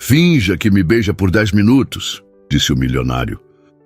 Finja que me beija por 10 minutos, disse o milionário.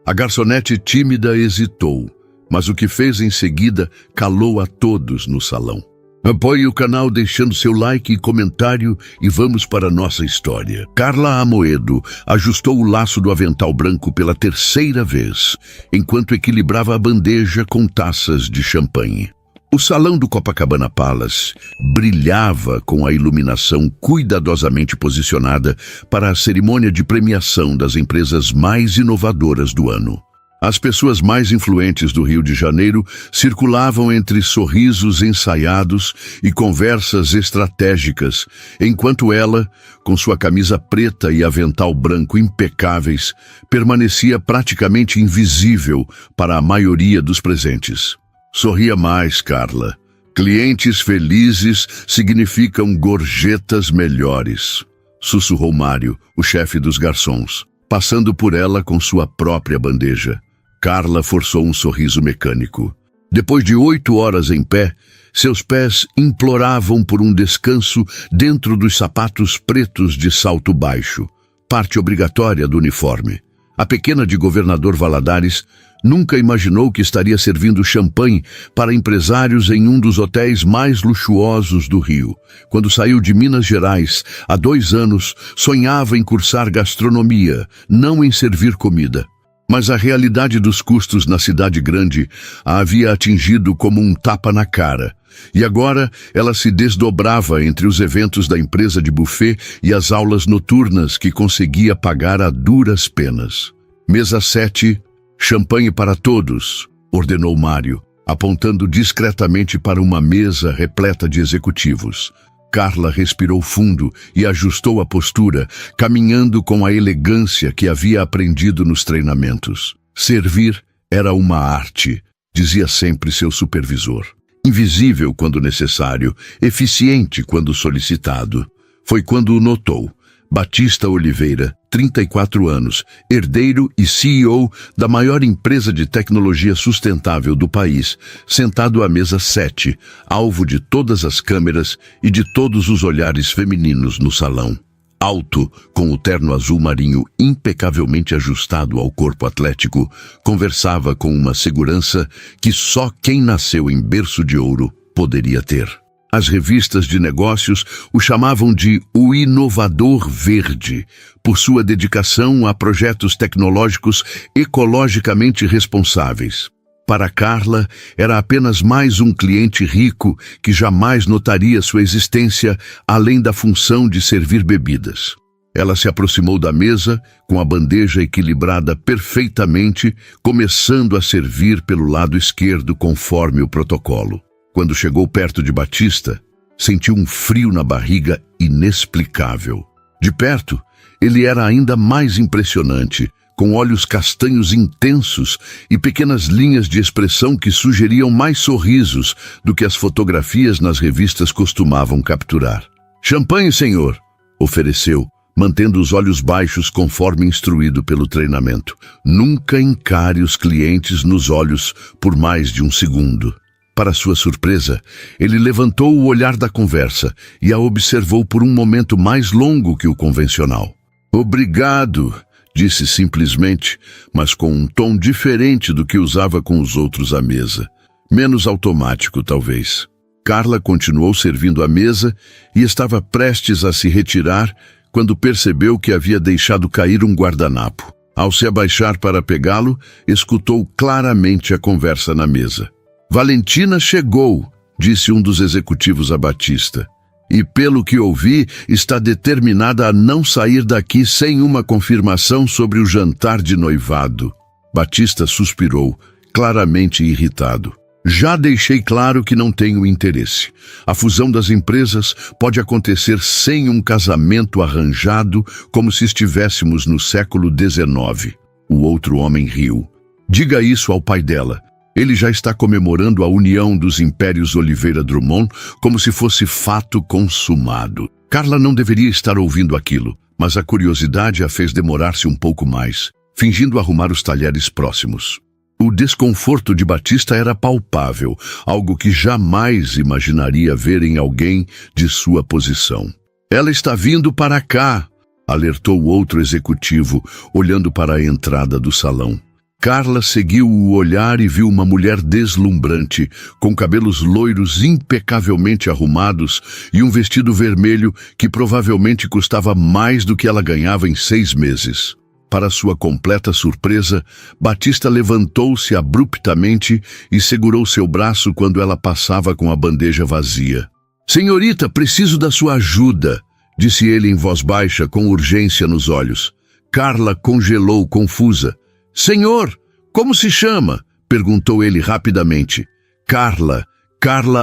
A garçonete tímida hesitou, mas o que fez em seguida calou a todos no salão. Apoie o canal deixando seu like e comentário e vamos para a nossa história. Carla Amoedo ajustou o laço do avental branco pela 3ª vez, enquanto equilibrava a bandeja com taças de champanhe. O salão do Copacabana Palace brilhava com a iluminação cuidadosamente posicionada para a cerimônia de premiação das empresas mais inovadoras do ano. As pessoas mais influentes do Rio de Janeiro circulavam entre sorrisos ensaiados e conversas estratégicas, enquanto ela, com sua camisa preta e avental branco impecáveis, permanecia praticamente invisível para a maioria dos presentes. Sorria mais, Carla. Clientes felizes significam gorjetas melhores, sussurrou Mário, o chefe dos garçons, passando por ela com sua própria bandeja. Carla forçou um sorriso mecânico. Depois de 8 horas em pé, seus pés imploravam por um descanso dentro dos sapatos pretos de salto baixo, parte obrigatória do uniforme. A pequena de Governador Valadares nunca imaginou que estaria servindo champanhe para empresários em um dos hotéis mais luxuosos do Rio. Quando saiu de Minas Gerais, há 2 anos, sonhava em cursar gastronomia, não em servir comida. Mas a realidade dos custos na cidade grande a havia atingido como um tapa na cara. E agora ela se desdobrava entre os eventos da empresa de buffet e as aulas noturnas que conseguia pagar a duras penas. Mesa 7, champanhe para todos, ordenou Mário, apontando discretamente para uma mesa repleta de executivos. Carla respirou fundo e ajustou a postura, caminhando com a elegância que havia aprendido nos treinamentos. Servir era uma arte, dizia sempre seu supervisor. Invisível quando necessário, eficiente quando solicitado. Foi quando o notou. Batista Oliveira, 34 anos, herdeiro e CEO da maior empresa de tecnologia sustentável do país, sentado à mesa 7, alvo de todas as câmeras e de todos os olhares femininos no salão. Alto, com o terno azul marinho impecavelmente ajustado ao corpo atlético, conversava com uma segurança que só quem nasceu em berço de ouro poderia ter. As revistas de negócios o chamavam de o inovador verde, por sua dedicação a projetos tecnológicos ecologicamente responsáveis. Para Carla, era apenas mais um cliente rico que jamais notaria sua existência além da função de servir bebidas. Ela se aproximou da mesa, com a bandeja equilibrada perfeitamente, começando a servir pelo lado esquerdo conforme o protocolo. Quando chegou perto de Batista, sentiu um frio na barriga inexplicável. De perto, ele era ainda mais impressionante, com olhos castanhos intensos e pequenas linhas de expressão que sugeriam mais sorrisos do que as fotografias nas revistas costumavam capturar. "Champanhe, senhor", ofereceu, mantendo os olhos baixos conforme instruído pelo treinamento. Nunca encare os clientes nos olhos por mais de um segundo. Para sua surpresa, ele levantou o olhar da conversa e a observou por um momento mais longo que o convencional. "Obrigado", disse simplesmente, mas com um tom diferente do que usava com os outros à mesa. Menos automático, talvez. Carla continuou servindo à mesa e estava prestes a se retirar quando percebeu que havia deixado cair um guardanapo. Ao se abaixar para pegá-lo, escutou claramente a conversa na mesa. "Valentina chegou", disse um dos executivos a Batista. "E pelo que ouvi, está determinada a não sair daqui sem uma confirmação sobre o jantar de noivado." Batista suspirou, claramente irritado. "Já deixei claro que não tenho interesse. A fusão das empresas pode acontecer sem um casamento arranjado, como se estivéssemos no século XIX." O outro homem riu. "Diga isso ao pai dela. Ele já está comemorando a união dos impérios Oliveira Drummond como se fosse fato consumado." Carla não deveria estar ouvindo aquilo, mas a curiosidade a fez demorar-se um pouco mais, fingindo arrumar os talheres próximos. O desconforto de Batista era palpável, algo que jamais imaginaria ver em alguém de sua posição. "Ela está vindo para cá." alertou outro executivo, olhando para a entrada do salão. Carla seguiu o olhar e viu uma mulher deslumbrante, com cabelos loiros impecavelmente arrumados e um vestido vermelho que provavelmente custava mais do que ela ganhava em 6 meses. Para sua completa surpresa, Batista levantou-se abruptamente e segurou seu braço quando ela passava com a bandeja vazia. "Senhorita, preciso da sua ajuda", disse ele em voz baixa, com urgência nos olhos. Carla congelou, confusa. "Senhor, como se chama?", perguntou ele rapidamente. Carla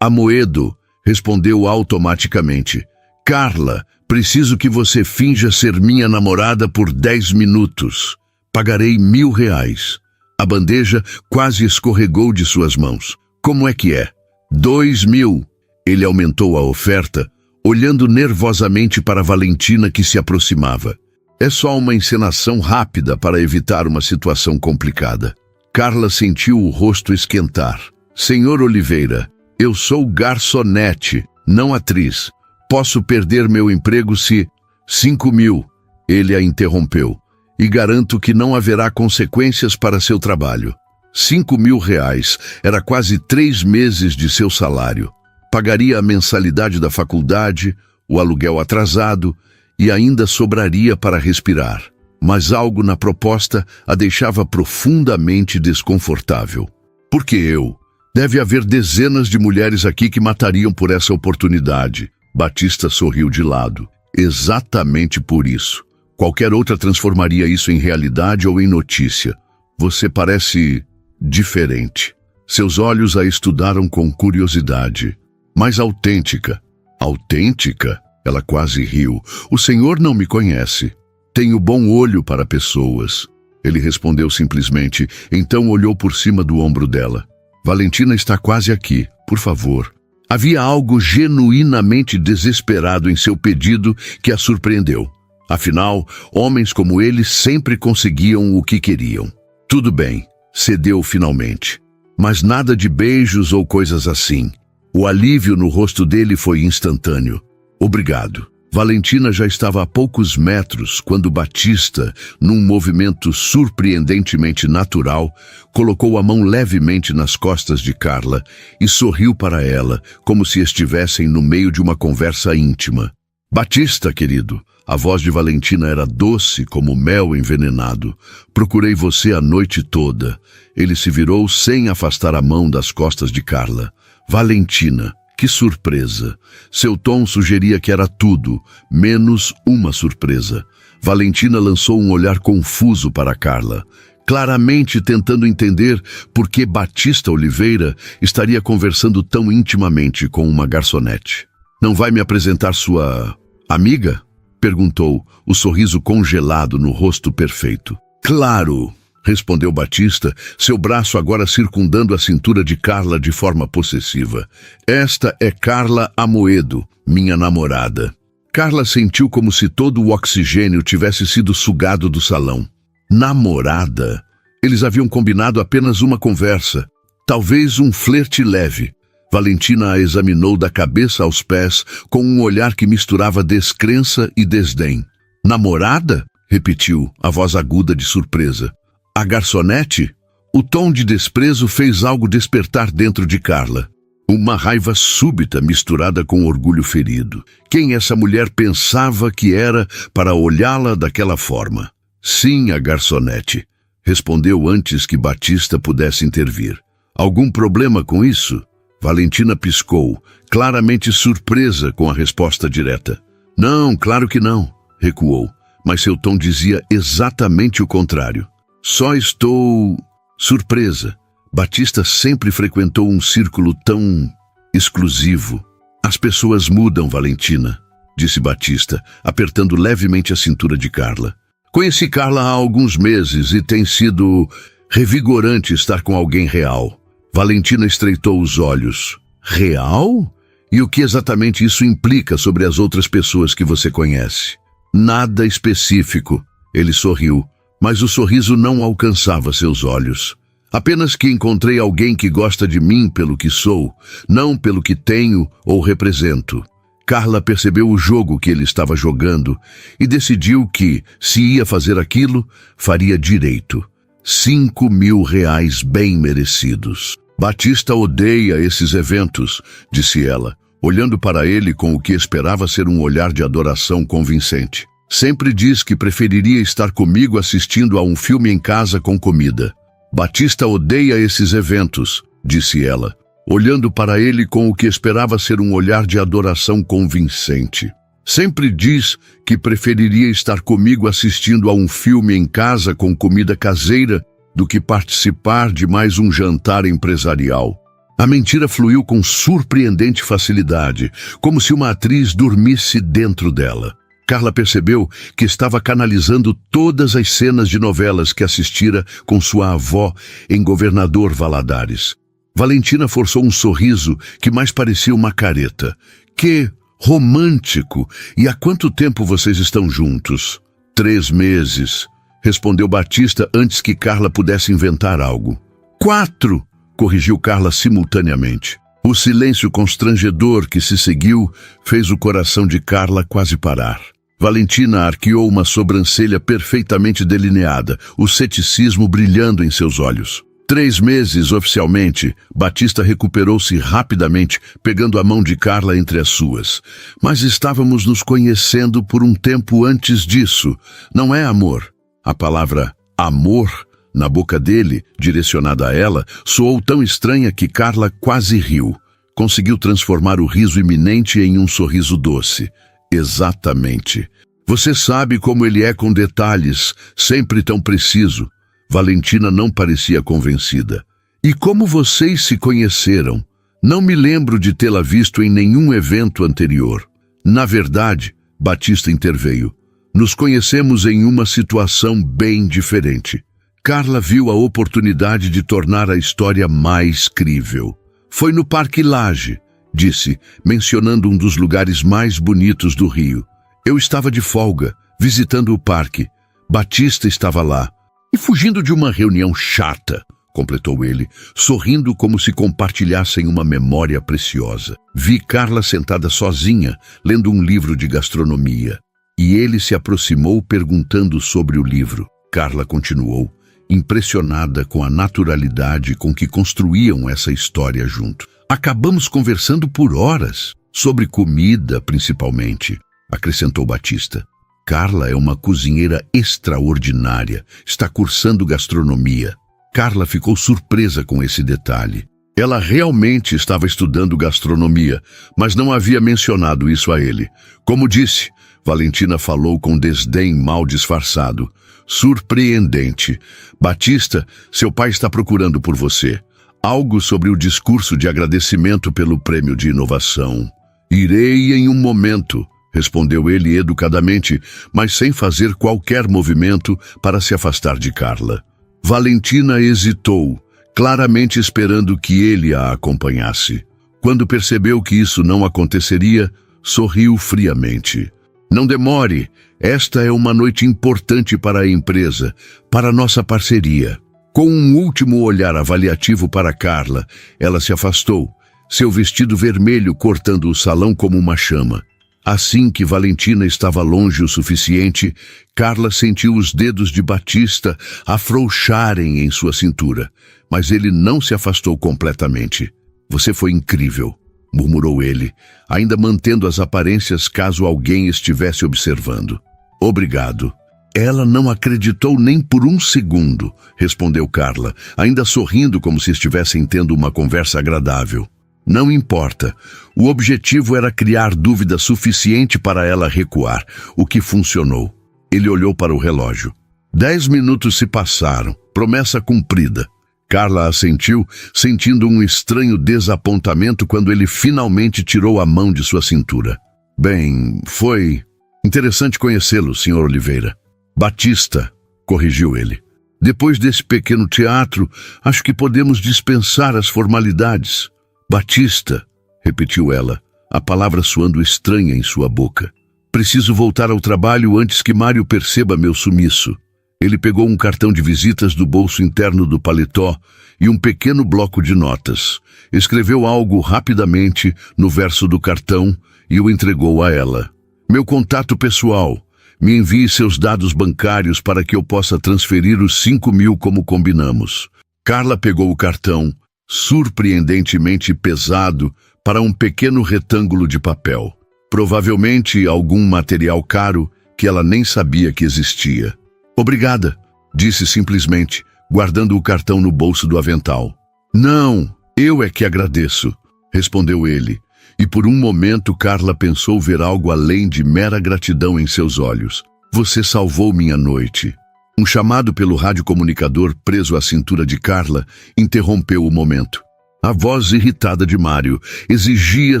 Amoedo", respondeu automaticamente. "Carla, preciso que você finja ser minha namorada por 10 minutos. Pagarei R$1.000. A bandeja quase escorregou de suas mãos. "Como é que é?" 2.000. Ele aumentou a oferta, olhando nervosamente para Valentina, que se aproximava. "É só uma encenação rápida para evitar uma situação complicada." Carla sentiu o rosto esquentar. "Senhor Oliveira, eu sou garçonete, não atriz. Posso perder meu emprego se..." 5.000, ele a interrompeu. "E garanto que não haverá consequências para seu trabalho." R$5.000 era quase 3 meses de seu salário. Pagaria a mensalidade da faculdade, o aluguel atrasado e ainda sobraria para respirar. Mas algo na proposta a deixava profundamente desconfortável. "Por que eu? Deve haver dezenas de mulheres aqui que matariam por essa oportunidade." Batista sorriu de lado. "Exatamente por isso. Qualquer outra transformaria isso em realidade ou em notícia. Você parece diferente." Seus olhos a estudaram com curiosidade. "Mais autêntica." "Autêntica?" Ela quase riu. "O senhor não me conhece. Tenho bom olho para pessoas." Ele respondeu simplesmente, então olhou por cima do ombro dela. "Valentina está quase aqui, por favor." Havia algo genuinamente desesperado em seu pedido que a surpreendeu. Afinal, homens como ele sempre conseguiam o que queriam. "Tudo bem", cedeu finalmente. Mas nada de beijos ou coisas assim. O alívio no rosto dele foi instantâneo. "Obrigado." Valentina já estava a poucos metros quando Batista, num movimento surpreendentemente natural, colocou a mão levemente nas costas de Carla e sorriu para ela, como se estivessem no meio de uma conversa íntima. "Batista, querido." A voz de Valentina era doce como mel envenenado. "Procurei você a noite toda." Ele se virou sem afastar a mão das costas de Carla. "Valentina, que surpresa." Seu tom sugeria que era tudo, menos uma surpresa. Valentina lançou um olhar confuso para Carla, claramente tentando entender por que Batista Oliveira estaria conversando tão intimamente com uma garçonete. "Não vai me apresentar sua amiga?" perguntou, o sorriso congelado no rosto perfeito. "Claro!" respondeu Batista, seu braço agora circundando a cintura de Carla de forma possessiva. "Esta é Carla Amoedo, minha namorada." Carla sentiu como se todo o oxigênio tivesse sido sugado do salão. Namorada? Eles haviam combinado apenas uma conversa, talvez um flerte leve. Valentina a examinou da cabeça aos pés com um olhar que misturava descrença e desdém. "Namorada?" repetiu, a voz aguda de surpresa. "A garçonete?" O tom de desprezo fez algo despertar dentro de Carla. Uma raiva súbita misturada com orgulho ferido. Quem essa mulher pensava que era para olhá-la daquela forma? "Sim, a garçonete", respondeu antes que Batista pudesse intervir. "Algum problema com isso?" Valentina piscou, claramente surpresa com a resposta direta. "Não, claro que não", recuou, mas seu tom dizia exatamente o contrário. "Só estou surpresa." Batista sempre frequentou um círculo tão exclusivo. "As pessoas mudam, Valentina", disse Batista, apertando levemente a cintura de Carla. "Conheci Carla há alguns meses e tem sido revigorante estar com alguém real." Valentina estreitou os olhos. "Real? E o que exatamente isso implica sobre as outras pessoas que você conhece?" "Nada específico." Ele sorriu, mas o sorriso não alcançava seus olhos. "Apenas que encontrei alguém que gosta de mim pelo que sou, não pelo que tenho ou represento." Carla percebeu o jogo que ele estava jogando e decidiu que, se ia fazer aquilo, faria direito. 5.000 reais bem merecidos. Batista odeia esses eventos, disse ela, olhando para ele com o que esperava ser um olhar de adoração convincente. Sempre diz que preferiria estar comigo assistindo a um filme em casa com comida. Batista odeia esses eventos, disse ela, olhando para ele com o que esperava ser um olhar de adoração convincente. Sempre diz que preferiria estar comigo assistindo a um filme em casa com comida caseira do que participar de mais um jantar empresarial. A mentira fluiu com surpreendente facilidade, como se uma atriz dormisse dentro dela. Carla percebeu que estava canalizando todas as cenas de novelas que assistira com sua avó em Governador Valadares. Valentina forçou um sorriso que mais parecia uma careta. Que romântico! E há quanto tempo vocês estão juntos? 3 meses, respondeu Batista antes que Carla pudesse inventar algo. 4, corrigiu Carla simultaneamente. O silêncio constrangedor que se seguiu fez o coração de Carla quase parar. Valentina arqueou uma sobrancelha perfeitamente delineada, o ceticismo brilhando em seus olhos. 3 meses oficialmente, Batista recuperou-se rapidamente, pegando a mão de Carla entre as suas. Mas estávamos nos conhecendo por um tempo antes disso, não é, amor? A palavra amor, na boca dele, direcionada a ela, soou tão estranha que Carla quase riu. Conseguiu transformar o riso iminente em um sorriso doce. Exatamente. Você sabe como ele é com detalhes, sempre tão preciso. Valentina não parecia convencida. E como vocês se conheceram? Não me lembro de tê-la visto em nenhum evento anterior. Na verdade, Batista interveio. Nos conhecemos em uma situação bem diferente. Carla viu a oportunidade de tornar a história mais crível. Foi no Parque Lage, disse, mencionando um dos lugares mais bonitos do Rio. Eu estava de folga, visitando o parque. Batista estava lá. E fugindo de uma reunião chata, completou ele, sorrindo como se compartilhassem uma memória preciosa. Vi Carla sentada sozinha, lendo um livro de gastronomia. E ele se aproximou perguntando sobre o livro. Carla continuou, impressionada com a naturalidade com que construíam essa história junto. Acabamos conversando por horas, sobre comida principalmente, acrescentou Batista. Carla é uma cozinheira extraordinária, está cursando gastronomia. Carla ficou surpresa com esse detalhe. Ela realmente estava estudando gastronomia, mas não havia mencionado isso a ele. Como disse, Valentina falou com desdém mal disfarçado. Surpreendente. Batista, seu pai está procurando por você. Algo sobre o discurso de agradecimento pelo prêmio de inovação. Irei em um momento, respondeu ele educadamente, mas sem fazer qualquer movimento para se afastar de Carla. Valentina hesitou, claramente esperando que ele a acompanhasse. Quando percebeu que isso não aconteceria, sorriu friamente. Não demore, esta é uma noite importante para a empresa, para nossa parceria. Com um último olhar avaliativo para Carla, ela se afastou, seu vestido vermelho cortando o salão como uma chama. Assim que Valentina estava longe o suficiente, Carla sentiu os dedos de Batista afrouxarem em sua cintura, mas ele não se afastou completamente. Você foi incrível, murmurou ele, ainda mantendo as aparências caso alguém estivesse observando. Obrigado. Ela não acreditou nem por um segundo, respondeu Carla, ainda sorrindo como se estivessem tendo uma conversa agradável. Não importa. O objetivo era criar dúvida suficiente para ela recuar, o que funcionou. Ele olhou para o relógio. 10 minutos se passaram, promessa cumprida. Carla assentiu, sentindo um estranho desapontamento quando ele finalmente tirou a mão de sua cintura. Bem, foi interessante conhecê-lo, Sr. Oliveira. Batista, corrigiu ele. Depois desse pequeno teatro, acho que podemos dispensar as formalidades. Batista, repetiu ela, a palavra soando estranha em sua boca. Preciso voltar ao trabalho antes que Mário perceba meu sumiço. Ele pegou um cartão de visitas do bolso interno do paletó e um pequeno bloco de notas. Escreveu algo rapidamente no verso do cartão e o entregou a ela. Meu contato pessoal. Me envie seus dados bancários para que eu possa transferir os 5.000 como combinamos. Carla pegou o cartão, surpreendentemente pesado, para um pequeno retângulo de papel. Provavelmente algum material caro que ela nem sabia que existia. Obrigada, disse simplesmente, guardando o cartão no bolso do avental. Não, eu é que agradeço, respondeu ele. E por um momento Carla pensou ver algo além de mera gratidão em seus olhos. Você salvou minha noite. Um chamado pelo radiocomunicador preso à cintura de Carla interrompeu o momento. A voz irritada de Mário exigia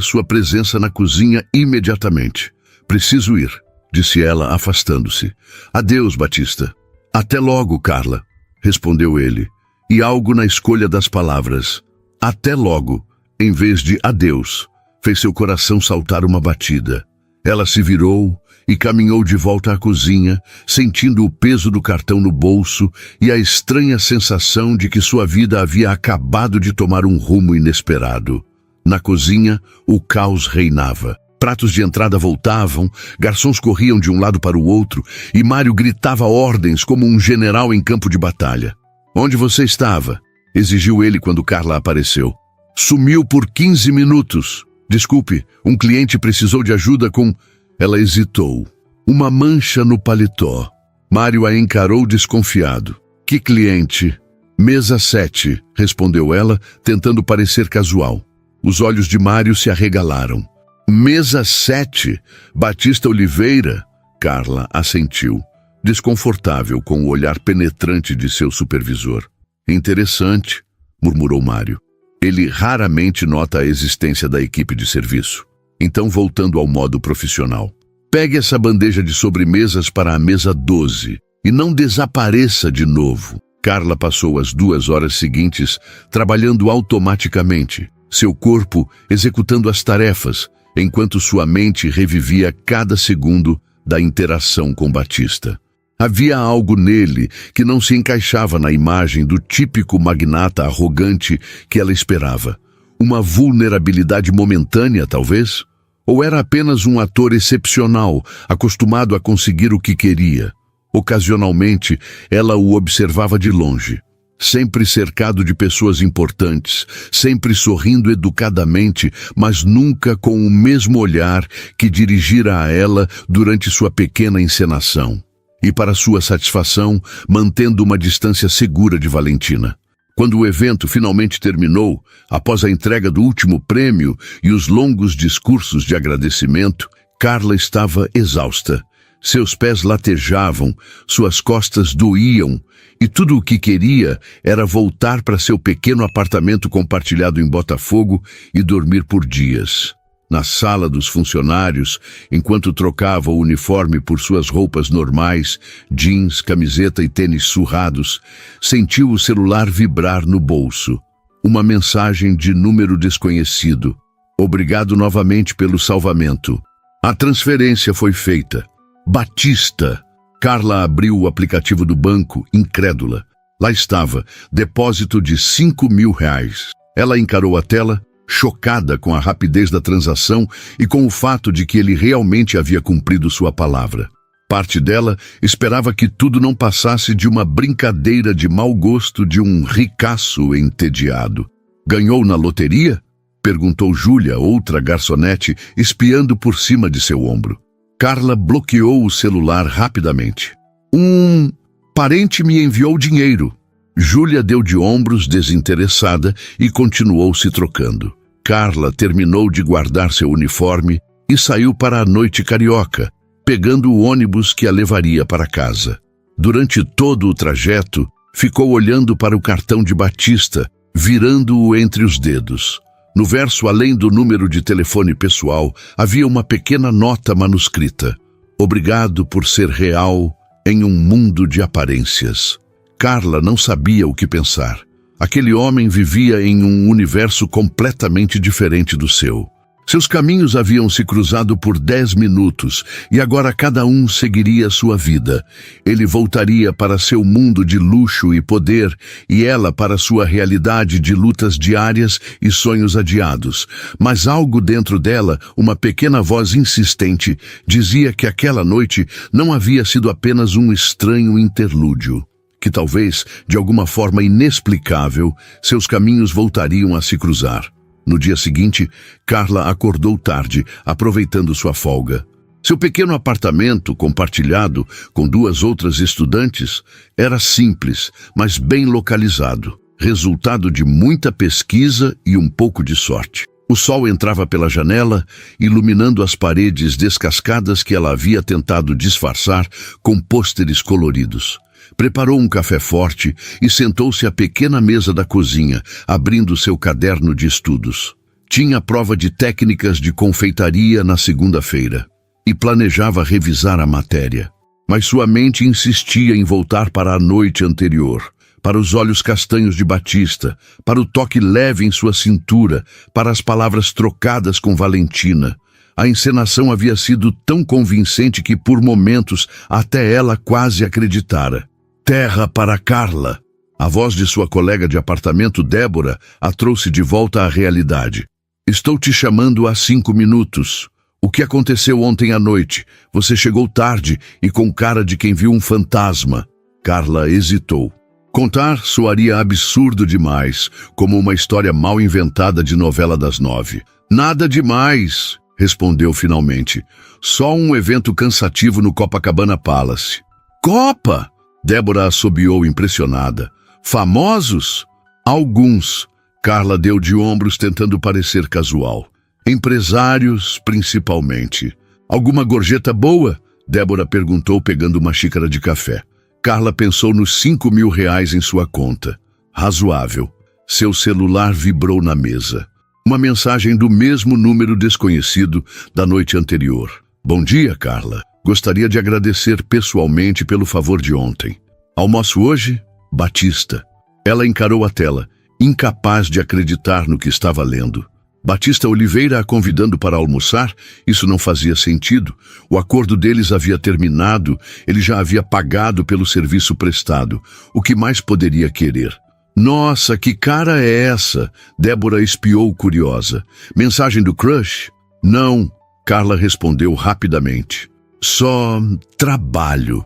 sua presença na cozinha imediatamente. Preciso ir, disse ela, afastando-se. Adeus, Batista. Até logo, Carla, respondeu ele. E algo na escolha das palavras, até logo, em vez de adeus, fez seu coração saltar uma batida. Ela se virou e caminhou de volta à cozinha, sentindo o peso do cartão no bolso e a estranha sensação de que sua vida havia acabado de tomar um rumo inesperado. Na cozinha, o caos reinava. Pratos de entrada voltavam, garçons corriam de um lado para o outro e Mário gritava ordens como um general em campo de batalha. Onde você estava? Exigiu ele quando Carla apareceu. Sumiu por 15 minutos. Desculpe, um cliente precisou de ajuda com... Ela hesitou. Uma mancha no paletó. Mário a encarou desconfiado. Que cliente? Mesa 7, respondeu ela, tentando parecer casual. Os olhos de Mário se arregalaram. Mesa 7? Batista Oliveira? Carla assentiu, desconfortável com o olhar penetrante de seu supervisor. Interessante, murmurou Mário. Ele raramente nota a existência da equipe de serviço. Então, voltando ao modo profissional. Pegue essa bandeja de sobremesas para a mesa 12 e não desapareça de novo. Carla passou as 2 horas seguintes trabalhando automaticamente, seu corpo executando as tarefas, enquanto sua mente revivia cada segundo da interação com Batista. Havia algo nele que não se encaixava na imagem do típico magnata arrogante que ela esperava. Uma vulnerabilidade momentânea, talvez? Ou era apenas um ator excepcional, acostumado a conseguir o que queria? Ocasionalmente, ela o observava de longe, sempre cercado de pessoas importantes, sempre sorrindo educadamente, mas nunca com o mesmo olhar que dirigira a ela durante sua pequena encenação. E para sua satisfação, mantendo uma distância segura de Valentina. Quando o evento finalmente terminou, após a entrega do último prêmio e os longos discursos de agradecimento, Carla estava exausta. Seus pés latejavam, suas costas doíam, e tudo o que queria era voltar para seu pequeno apartamento compartilhado em Botafogo e dormir por dias. Na sala dos funcionários, enquanto trocava o uniforme por suas roupas normais, jeans, camiseta e tênis surrados, sentiu o celular vibrar no bolso. Uma mensagem de número desconhecido. Obrigado novamente pelo salvamento. A transferência foi feita. Batista. Carla abriu o aplicativo do banco, incrédula. Lá estava, depósito de R$5.000. Ela encarou a tela, chocada com a rapidez da transação e com o fato de que ele realmente havia cumprido sua palavra. Parte dela esperava que tudo não passasse de uma brincadeira de mau gosto de um ricaço entediado. Ganhou na loteria? Perguntou Júlia, outra garçonete, espiando por cima de seu ombro. Carla bloqueou o celular rapidamente. Um parente me enviou dinheiro. Júlia deu de ombros desinteressada e continuou se trocando. Carla terminou de guardar seu uniforme e saiu para a noite carioca, pegando o ônibus que a levaria para casa. Durante todo o trajeto, ficou olhando para o cartão de Batista, virando-o entre os dedos. No verso, além do número de telefone pessoal, havia uma pequena nota manuscrita. Obrigado por ser real em um mundo de aparências. Carla não sabia o que pensar. Aquele homem vivia em um universo completamente diferente do seu. Seus caminhos haviam se cruzado por 10 minutos e agora cada um seguiria sua vida. Ele voltaria para seu mundo de luxo e poder e ela para sua realidade de lutas diárias e sonhos adiados. Mas algo dentro dela, uma pequena voz insistente, dizia que aquela noite não havia sido apenas um estranho interlúdio. Que talvez, de alguma forma inexplicável, seus caminhos voltariam a se cruzar. No dia seguinte, Carla acordou tarde, aproveitando sua folga. Seu pequeno apartamento, compartilhado com 2 outras estudantes, era simples, mas bem localizado, resultado de muita pesquisa e um pouco de sorte. O sol entrava pela janela, iluminando as paredes descascadas que ela havia tentado disfarçar com pôsteres coloridos. Preparou um café forte e sentou-se à pequena mesa da cozinha, abrindo seu caderno de estudos. Tinha prova de técnicas de confeitaria na segunda-feira e planejava revisar a matéria. Mas sua mente insistia em voltar para a noite anterior, para os olhos castanhos de Batista, para o toque leve em sua cintura, para as palavras trocadas com Valentina. A encenação havia sido tão convincente que, por momentos, até ela quase acreditara. Terra para Carla. A voz de sua colega de apartamento, Débora, a trouxe de volta à realidade. Estou te chamando há 5 minutos. O que aconteceu ontem à noite? Você chegou tarde e com cara de quem viu um fantasma. Carla hesitou. Contar soaria absurdo demais, como uma história mal inventada de novela das 9. Nada demais, respondeu finalmente. Só um evento cansativo no Copacabana Palace. Copa! Débora assobiou impressionada. Famosos? Alguns. Carla deu de ombros tentando parecer casual. Empresários, principalmente. Alguma gorjeta boa? Débora perguntou pegando uma xícara de café. Carla pensou nos 5.000 reais em sua conta. Razoável. Seu celular vibrou na mesa. Uma mensagem do mesmo número desconhecido da noite anterior. Bom dia, Carla. Gostaria de agradecer pessoalmente pelo favor de ontem. Almoço hoje? Batista. Ela encarou a tela, incapaz de acreditar no que estava lendo. Batista Oliveira a convidando para almoçar? Isso não fazia sentido. O acordo deles havia terminado, ele já havia pagado pelo serviço prestado. O que mais poderia querer? Nossa, que cara é essa? Débora espiou curiosa. Mensagem do crush? Não, Carla respondeu rapidamente. Só trabalho.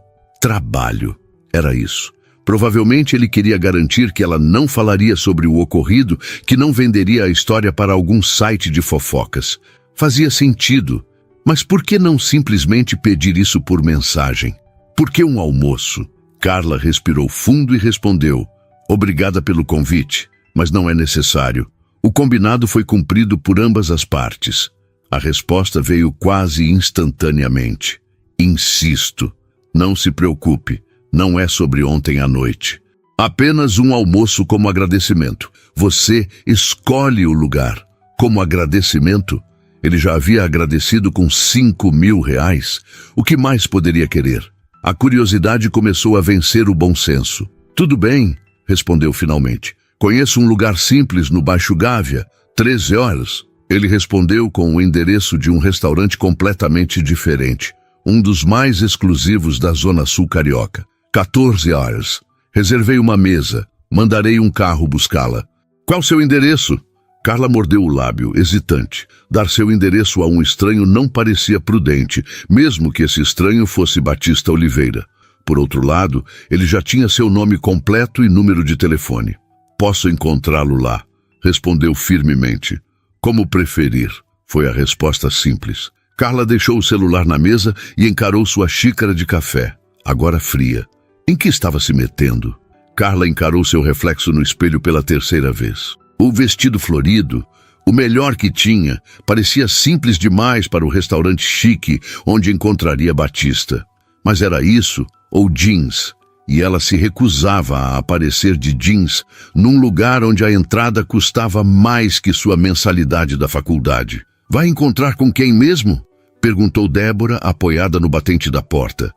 Era isso. Provavelmente ele queria garantir que ela não falaria sobre o ocorrido, que não venderia a história para algum site de fofocas. Fazia sentido. Mas por que não simplesmente pedir isso por mensagem? Por que um almoço? Carla respirou fundo e respondeu. Obrigada pelo convite, mas não é necessário. O combinado foi cumprido por ambas as partes. A resposta veio quase instantaneamente. Insisto, não se preocupe, não é sobre ontem à noite. Apenas um almoço como agradecimento. Você escolhe o lugar. Como agradecimento? Ele já havia agradecido com 5.000 reais. O que mais poderia querer? A curiosidade começou a vencer o bom senso. Tudo bem, respondeu finalmente. Conheço um lugar simples no Baixo Gávea, 13 horas. Ele respondeu com o endereço de um restaurante completamente diferente. Um dos mais exclusivos da Zona Sul Carioca. 14 horas. Reservei uma mesa. Mandarei um carro buscá-la. Qual seu endereço? Carla mordeu o lábio, hesitante. Dar seu endereço a um estranho não parecia prudente, mesmo que esse estranho fosse Batista Oliveira. Por outro lado, ele já tinha seu nome completo e número de telefone. Posso encontrá-lo lá, respondeu firmemente. Como preferir, foi a resposta simples. Carla deixou o celular na mesa e encarou sua xícara de café, agora fria. Em que estava se metendo? Carla encarou seu reflexo no espelho pela 3ª vez. O vestido florido, o melhor que tinha, parecia simples demais para o restaurante chique onde encontraria Batista. Mas era isso ou jeans? E ela se recusava a aparecer de jeans num lugar onde a entrada custava mais que sua mensalidade da faculdade. Vai encontrar com quem mesmo? Perguntou Débora, apoiada no batente da porta.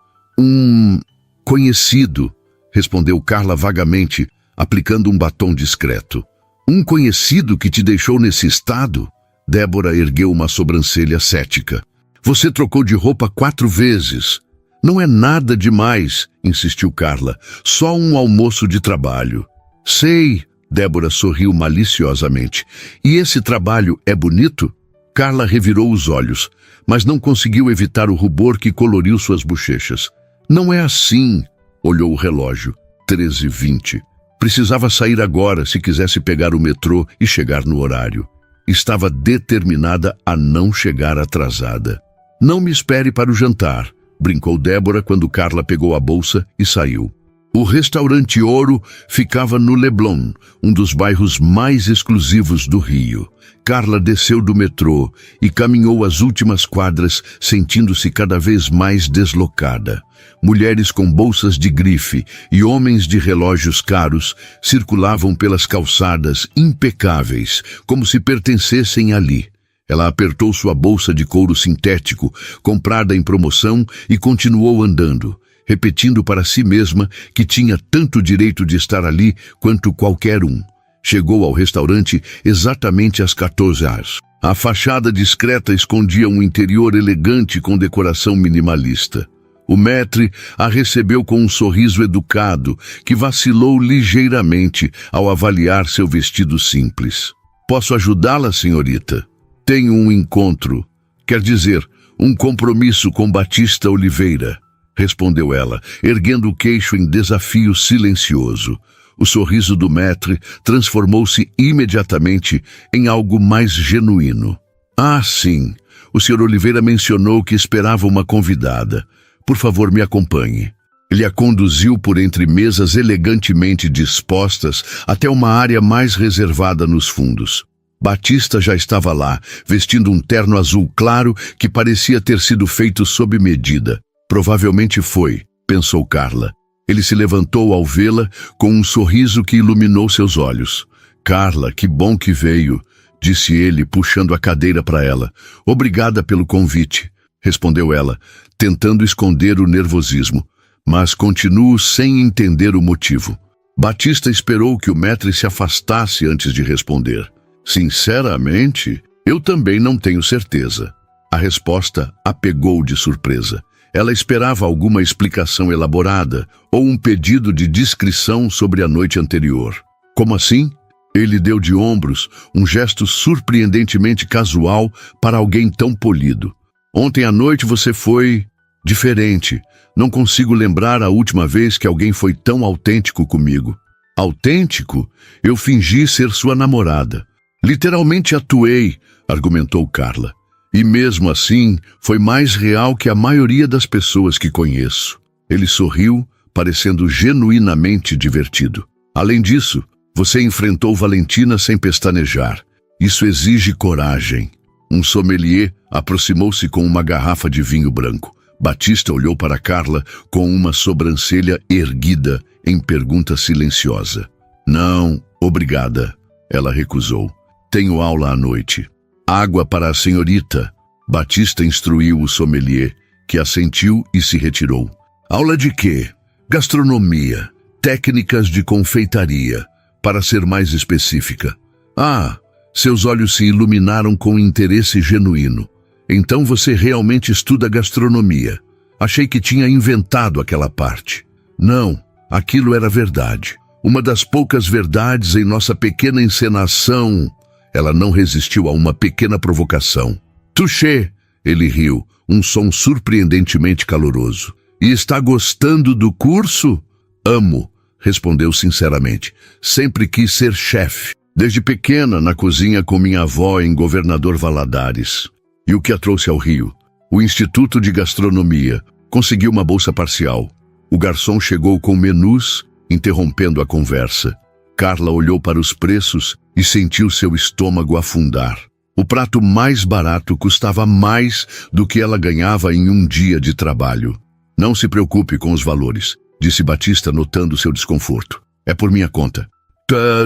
Conhecido, respondeu Carla vagamente, aplicando um batom discreto. Um conhecido que te deixou nesse estado? Débora ergueu uma sobrancelha cética. Você trocou de roupa 4 vezes. Não é nada demais, insistiu Carla. Só um almoço de trabalho. Sei, Débora sorriu maliciosamente. E esse trabalho é bonito? Carla revirou os olhos, mas não conseguiu evitar o rubor que coloriu suas bochechas. Não é assim, olhou o relógio. 13h20. Precisava sair agora se quisesse pegar o metrô e chegar no horário. Estava determinada a não chegar atrasada. Não me espere para o jantar, brincou Débora quando Carla pegou a bolsa e saiu. O restaurante Ouro ficava no Leblon, um dos bairros mais exclusivos do Rio. Carla desceu do metrô e caminhou as últimas quadras, sentindo-se cada vez mais deslocada. Mulheres com bolsas de grife e homens de relógios caros circulavam pelas calçadas impecáveis, como se pertencessem ali. Ela apertou sua bolsa de couro sintético, comprada em promoção, e continuou andando, repetindo para si mesma que tinha tanto direito de estar ali quanto qualquer um. Chegou ao restaurante exatamente às 14 horas. A fachada discreta escondia um interior elegante com decoração minimalista. O maître a recebeu com um sorriso educado que vacilou ligeiramente ao avaliar seu vestido simples. Posso ajudá-la, senhorita? Tenho um encontro, quer dizer, um compromisso com Batista Oliveira, respondeu ela, erguendo o queixo em desafio silencioso. O sorriso do maître transformou-se imediatamente em algo mais genuíno. Ah, sim, o Sr. Oliveira mencionou que esperava uma convidada. Por favor, me acompanhe. Ele a conduziu por entre mesas elegantemente dispostas até uma área mais reservada nos fundos. Batista já estava lá, vestindo um terno azul claro que parecia ter sido feito sob medida. Provavelmente foi, pensou Carla. Ele se levantou ao vê-la com um sorriso que iluminou seus olhos. Carla, que bom que veio, disse ele, puxando a cadeira para ela. Obrigada pelo convite, respondeu ela, tentando esconder o nervosismo, mas continuo sem entender o motivo. Batista esperou que o maître se afastasse antes de responder. Sinceramente, eu também não tenho certeza. A resposta a pegou de surpresa. Ela esperava alguma explicação elaborada ou um pedido de descrição sobre a noite anterior. Como assim? Ele deu de ombros, um gesto surpreendentemente casual para alguém tão polido. Ontem à noite você foi diferente. Não consigo lembrar a última vez que alguém foi tão autêntico comigo. Autêntico? Eu fingi ser sua namorada. Literalmente atuei, argumentou Carla. E mesmo assim, foi mais real que a maioria das pessoas que conheço. Ele sorriu, parecendo genuinamente divertido. Além disso, você enfrentou Valentina sem pestanejar. Isso exige coragem. Um sommelier aproximou-se com uma garrafa de vinho branco. Batista olhou para Carla com uma sobrancelha erguida em pergunta silenciosa. Não, obrigada. Ela recusou. Tenho aula à noite. Água para a senhorita. Batista instruiu o sommelier, que assentiu e se retirou. Aula de quê? Gastronomia. Técnicas de confeitaria, para ser mais específica. Ah, seus olhos se iluminaram com interesse genuíno. Então você realmente estuda gastronomia. Achei que tinha inventado aquela parte. Não, aquilo era verdade. Uma das poucas verdades em nossa pequena encenação. Ela não resistiu a uma pequena provocação. Touché! Ele riu, um som surpreendentemente caloroso. E está gostando do curso? Amo, respondeu sinceramente. Sempre quis ser chefe. Desde pequena, na cozinha com minha avó em Governador Valadares. E o que a trouxe ao Rio? O Instituto de Gastronomia. Conseguiu uma bolsa parcial. O garçom chegou com menus, interrompendo a conversa. Carla olhou para os preços e sentiu seu estômago afundar. O prato mais barato custava mais do que ela ganhava em um dia de trabalho. Não se preocupe com os valores, disse Batista, notando seu desconforto. É por minha conta.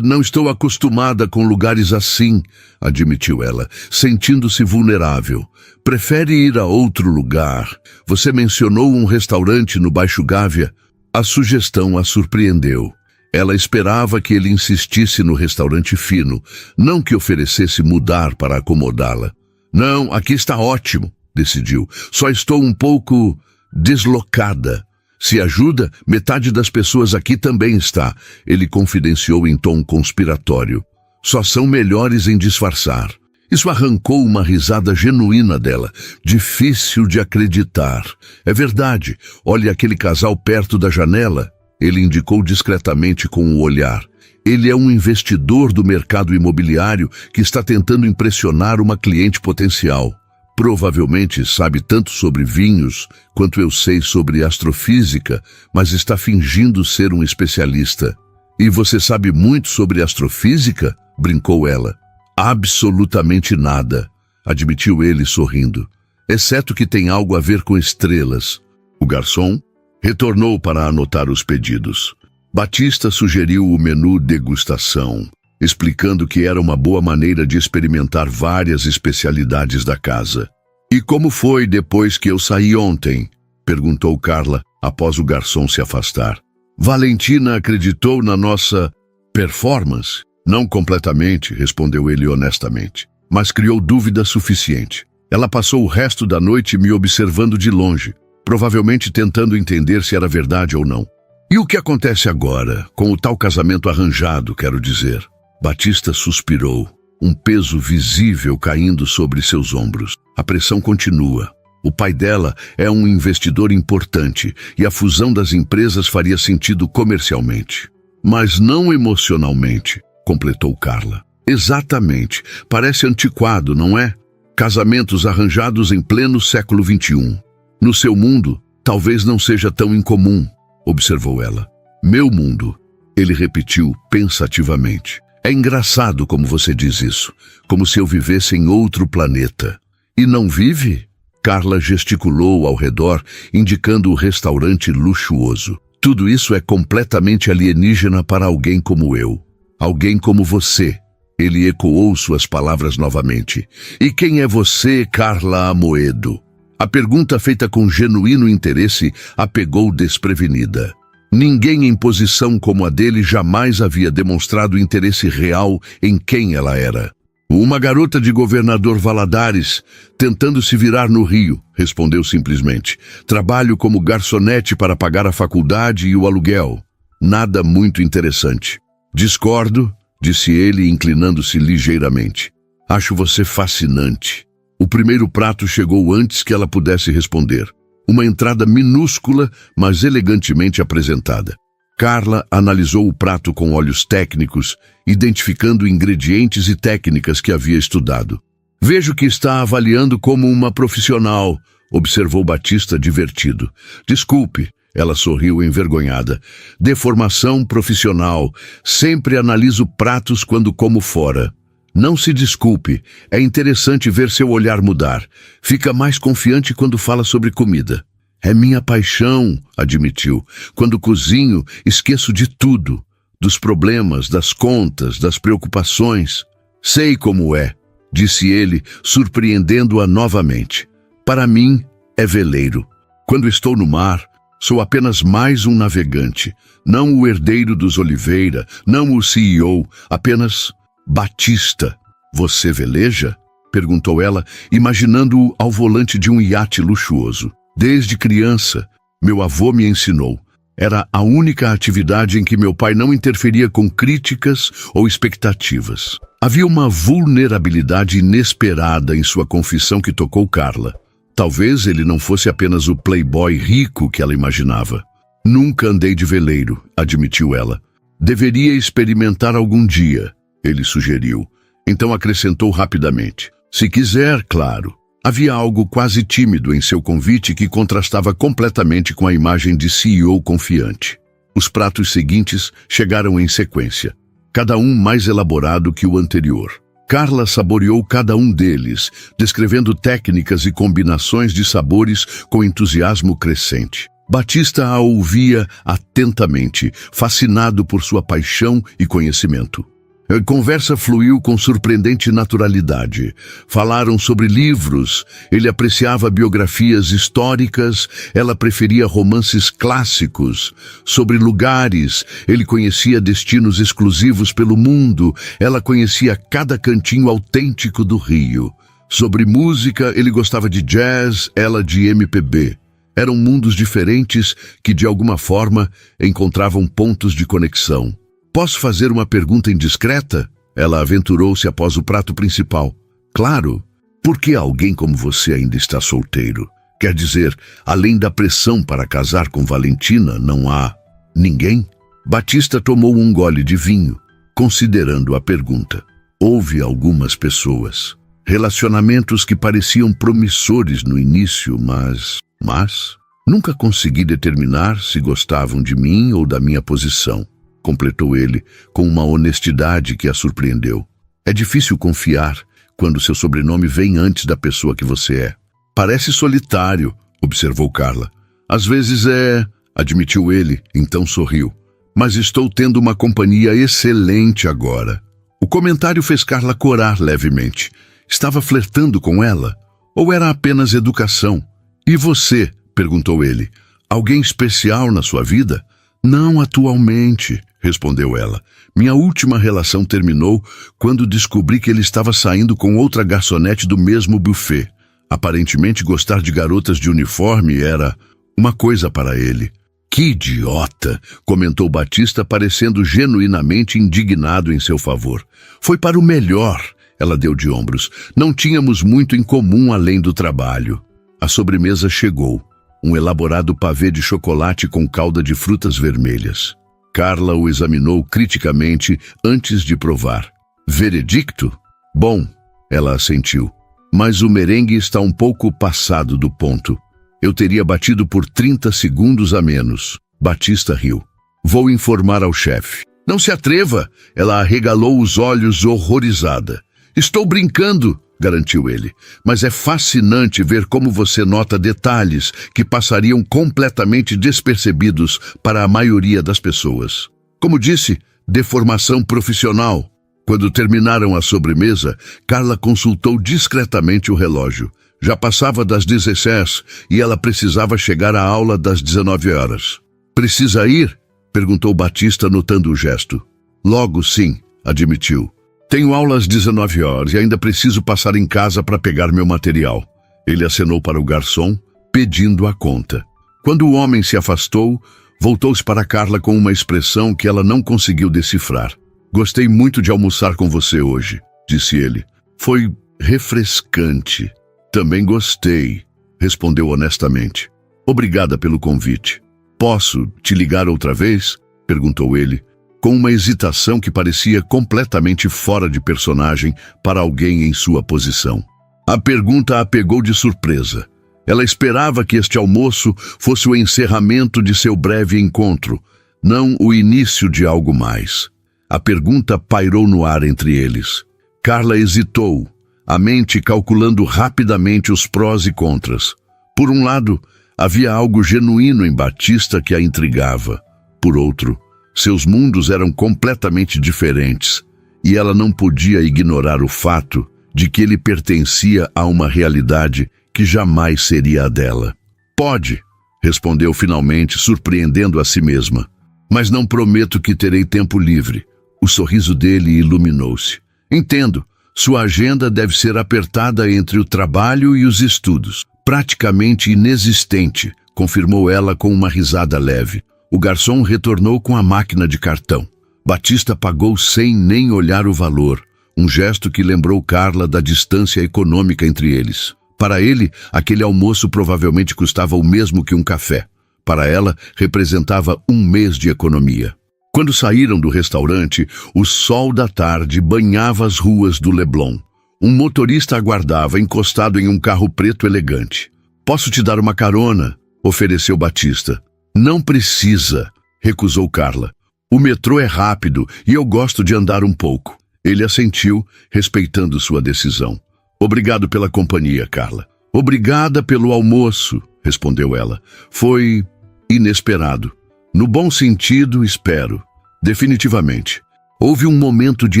Não estou acostumada com lugares assim, admitiu ela, sentindo-se vulnerável. Prefere ir a outro lugar? Você mencionou um restaurante no Baixo Gávea? A sugestão a surpreendeu. Ela esperava que ele insistisse no restaurante fino, não que oferecesse mudar para acomodá-la. Não, aqui está ótimo, decidiu. Só estou um pouco deslocada. Se ajuda, metade das pessoas aqui também está, ele confidenciou em tom conspiratório. Só são melhores em disfarçar. Isso arrancou uma risada genuína dela, difícil de acreditar. É verdade, olhe aquele casal perto da janela. Ele indicou discretamente com o olhar. Ele é um investidor do mercado imobiliário que está tentando impressionar uma cliente potencial. Provavelmente sabe tanto sobre vinhos quanto eu sei sobre astrofísica, mas está fingindo ser um especialista. E você sabe muito sobre astrofísica? Brincou ela. Absolutamente nada, admitiu ele sorrindo. Exceto que tem algo a ver com estrelas. O garçom retornou para anotar os pedidos. Batista sugeriu o menu degustação, explicando que era uma boa maneira de experimentar várias especialidades da casa. E como foi depois que eu saí ontem? Perguntou Carla, após o garçom se afastar. Valentina acreditou na nossa performance? Não completamente, respondeu ele honestamente, mas criou dúvida suficiente. Ela passou o resto da noite me observando de longe, provavelmente tentando entender se era verdade ou não. E o que acontece agora, com o tal casamento arranjado, quero dizer? Batista suspirou, um peso visível caindo sobre seus ombros. A pressão continua. O pai dela é um investidor importante e a fusão das empresas faria sentido comercialmente. Mas não emocionalmente, completou Carla. Exatamente. Parece antiquado, não é? Casamentos arranjados em pleno século XXI. No seu mundo, talvez não seja tão incomum, observou ela. Meu mundo, ele repetiu pensativamente. É engraçado como você diz isso, como se eu vivesse em outro planeta. E não vive? Carla gesticulou ao redor, indicando o restaurante luxuoso. Tudo isso é completamente alienígena para alguém como eu. Alguém como você. Ele ecoou suas palavras novamente. E quem é você, Carla Amoedo? A pergunta feita com genuíno interesse a pegou desprevenida. Ninguém em posição como a dele jamais havia demonstrado interesse real em quem ela era. Uma garota de governador Valadares, tentando se virar no Rio, respondeu simplesmente. Trabalho como garçonete para pagar a faculdade e o aluguel. Nada muito interessante. Discordo, disse ele, inclinando-se ligeiramente. Acho você fascinante. O primeiro prato chegou antes que ela pudesse responder. Uma entrada minúscula, mas elegantemente apresentada. Carla analisou o prato com olhos técnicos, identificando ingredientes e técnicas que havia estudado. Vejo que está avaliando como uma profissional, observou Batista divertido. Desculpe, ela sorriu envergonhada. De formação profissional, sempre analiso pratos quando como fora. Não se desculpe, é interessante ver seu olhar mudar. Fica mais confiante quando fala sobre comida. É minha paixão, admitiu. Quando cozinho, esqueço de tudo. Dos problemas, das contas, das preocupações. Sei como é, disse ele, surpreendendo-a novamente. Para mim, é veleiro. Quando estou no mar, sou apenas mais um navegante. Não o herdeiro dos Oliveira, não o CEO, apenas Batista. Você veleja? Perguntou ela, imaginando-o ao volante de um iate luxuoso. Desde criança, meu avô me ensinou. Era a única atividade em que meu pai não interferia com críticas ou expectativas. Havia uma vulnerabilidade inesperada em sua confissão que tocou Carla. Talvez ele não fosse apenas o playboy rico que ela imaginava. Nunca andei de veleiro, admitiu ela. Deveria experimentar algum dia, ele sugeriu. Então acrescentou rapidamente. Se quiser, claro. Havia algo quase tímido em seu convite que contrastava completamente com a imagem de CEO confiante. Os pratos seguintes chegaram em sequência, cada um mais elaborado que o anterior. Carla saboreou cada um deles, descrevendo técnicas e combinações de sabores com entusiasmo crescente. Batista a ouvia atentamente, fascinado por sua paixão e conhecimento. A conversa fluiu com surpreendente naturalidade. Falaram sobre livros, ele apreciava biografias históricas, ela preferia romances clássicos. Sobre lugares, ele conhecia destinos exclusivos pelo mundo, ela conhecia cada cantinho autêntico do Rio. Sobre música, ele gostava de jazz, ela de MPB. Eram mundos diferentes que, de alguma forma, encontravam pontos de conexão. Posso fazer uma pergunta indiscreta? Ela aventurou-se após o prato principal. Claro. Por que alguém como você ainda está solteiro? Quer dizer, além da pressão para casar com Valentina, não há ninguém? Batista tomou um gole de vinho, considerando a pergunta. Houve algumas pessoas. Relacionamentos que pareciam promissores no início, mas nunca consegui determinar se gostavam de mim ou da minha posição. Completou ele, com uma honestidade que a surpreendeu. É difícil confiar quando seu sobrenome vem antes da pessoa que você é. Parece solitário, observou Carla. Às vezes é, admitiu ele, então sorriu. Mas estou tendo uma companhia excelente agora. O comentário fez Carla corar levemente. Estava flertando com ela? Ou era apenas educação? E você? Perguntou ele. Alguém especial na sua vida? Não atualmente, respondeu ela. Minha última relação terminou quando descobri que ele estava saindo com outra garçonete do mesmo buffet. Aparentemente gostar de garotas de uniforme era uma coisa para ele. Que idiota, comentou Batista, parecendo genuinamente indignado em seu favor. Foi para o melhor, ela deu de ombros. Não tínhamos muito em comum além do trabalho. A sobremesa chegou. Um elaborado pavê de chocolate com calda de frutas vermelhas. Carla o examinou criticamente antes de provar. Veredicto? Bom, ela assentiu. Mas o merengue está um pouco passado do ponto. Eu teria batido por 30 segundos a menos. Batista riu. Vou informar ao chefe. Não se atreva! Ela arregalou os olhos horrorizada. Estou brincando, garantiu ele, mas é fascinante ver como você nota detalhes que passariam completamente despercebidos para a maioria das pessoas. Como disse, deformação profissional. Quando terminaram a sobremesa, Carla consultou discretamente o relógio. Já passava das 16 e ela precisava chegar à aula das 19 horas. Precisa ir? Perguntou Batista, notando o gesto. Logo sim, admitiu. Tenho aula às 19 horas e ainda preciso passar em casa para pegar meu material. Ele acenou para o garçom, pedindo a conta. Quando o homem se afastou, voltou-se para Carla com uma expressão que ela não conseguiu decifrar. Gostei muito de almoçar com você hoje, disse ele. Foi refrescante. Também gostei, respondeu honestamente. Obrigada pelo convite. Posso te ligar outra vez? Perguntou ele, com uma hesitação que parecia completamente fora de personagem para alguém em sua posição. A pergunta a pegou de surpresa. Ela esperava que este almoço fosse o encerramento de seu breve encontro, não o início de algo mais. A pergunta pairou no ar entre eles. Carla hesitou, a mente calculando rapidamente os prós e contras. Por um lado, havia algo genuíno em Batista que a intrigava. Por outro, seus mundos eram completamente diferentes, e ela não podia ignorar o fato de que ele pertencia a uma realidade que jamais seria a dela. Pode, respondeu finalmente, surpreendendo a si mesma. Mas não prometo que terei tempo livre. O sorriso dele iluminou-se. Entendo, sua agenda deve ser apertada entre o trabalho e os estudos. Praticamente inexistente, confirmou ela com uma risada leve. O garçom retornou com a máquina de cartão. Batista pagou sem nem olhar o valor, um gesto que lembrou Carla da distância econômica entre eles. Para ele, aquele almoço provavelmente custava o mesmo que um café. Para ela, representava um mês de economia. Quando saíram do restaurante, o sol da tarde banhava as ruas do Leblon. Um motorista aguardava encostado em um carro preto elegante. Posso te dar uma carona? Ofereceu Batista. Não precisa, recusou Carla. O metrô é rápido e eu gosto de andar um pouco. Ele assentiu, respeitando sua decisão. Obrigado pela companhia, Carla. Obrigada pelo almoço, respondeu ela. Foi inesperado. No bom sentido, espero. Definitivamente. Houve um momento de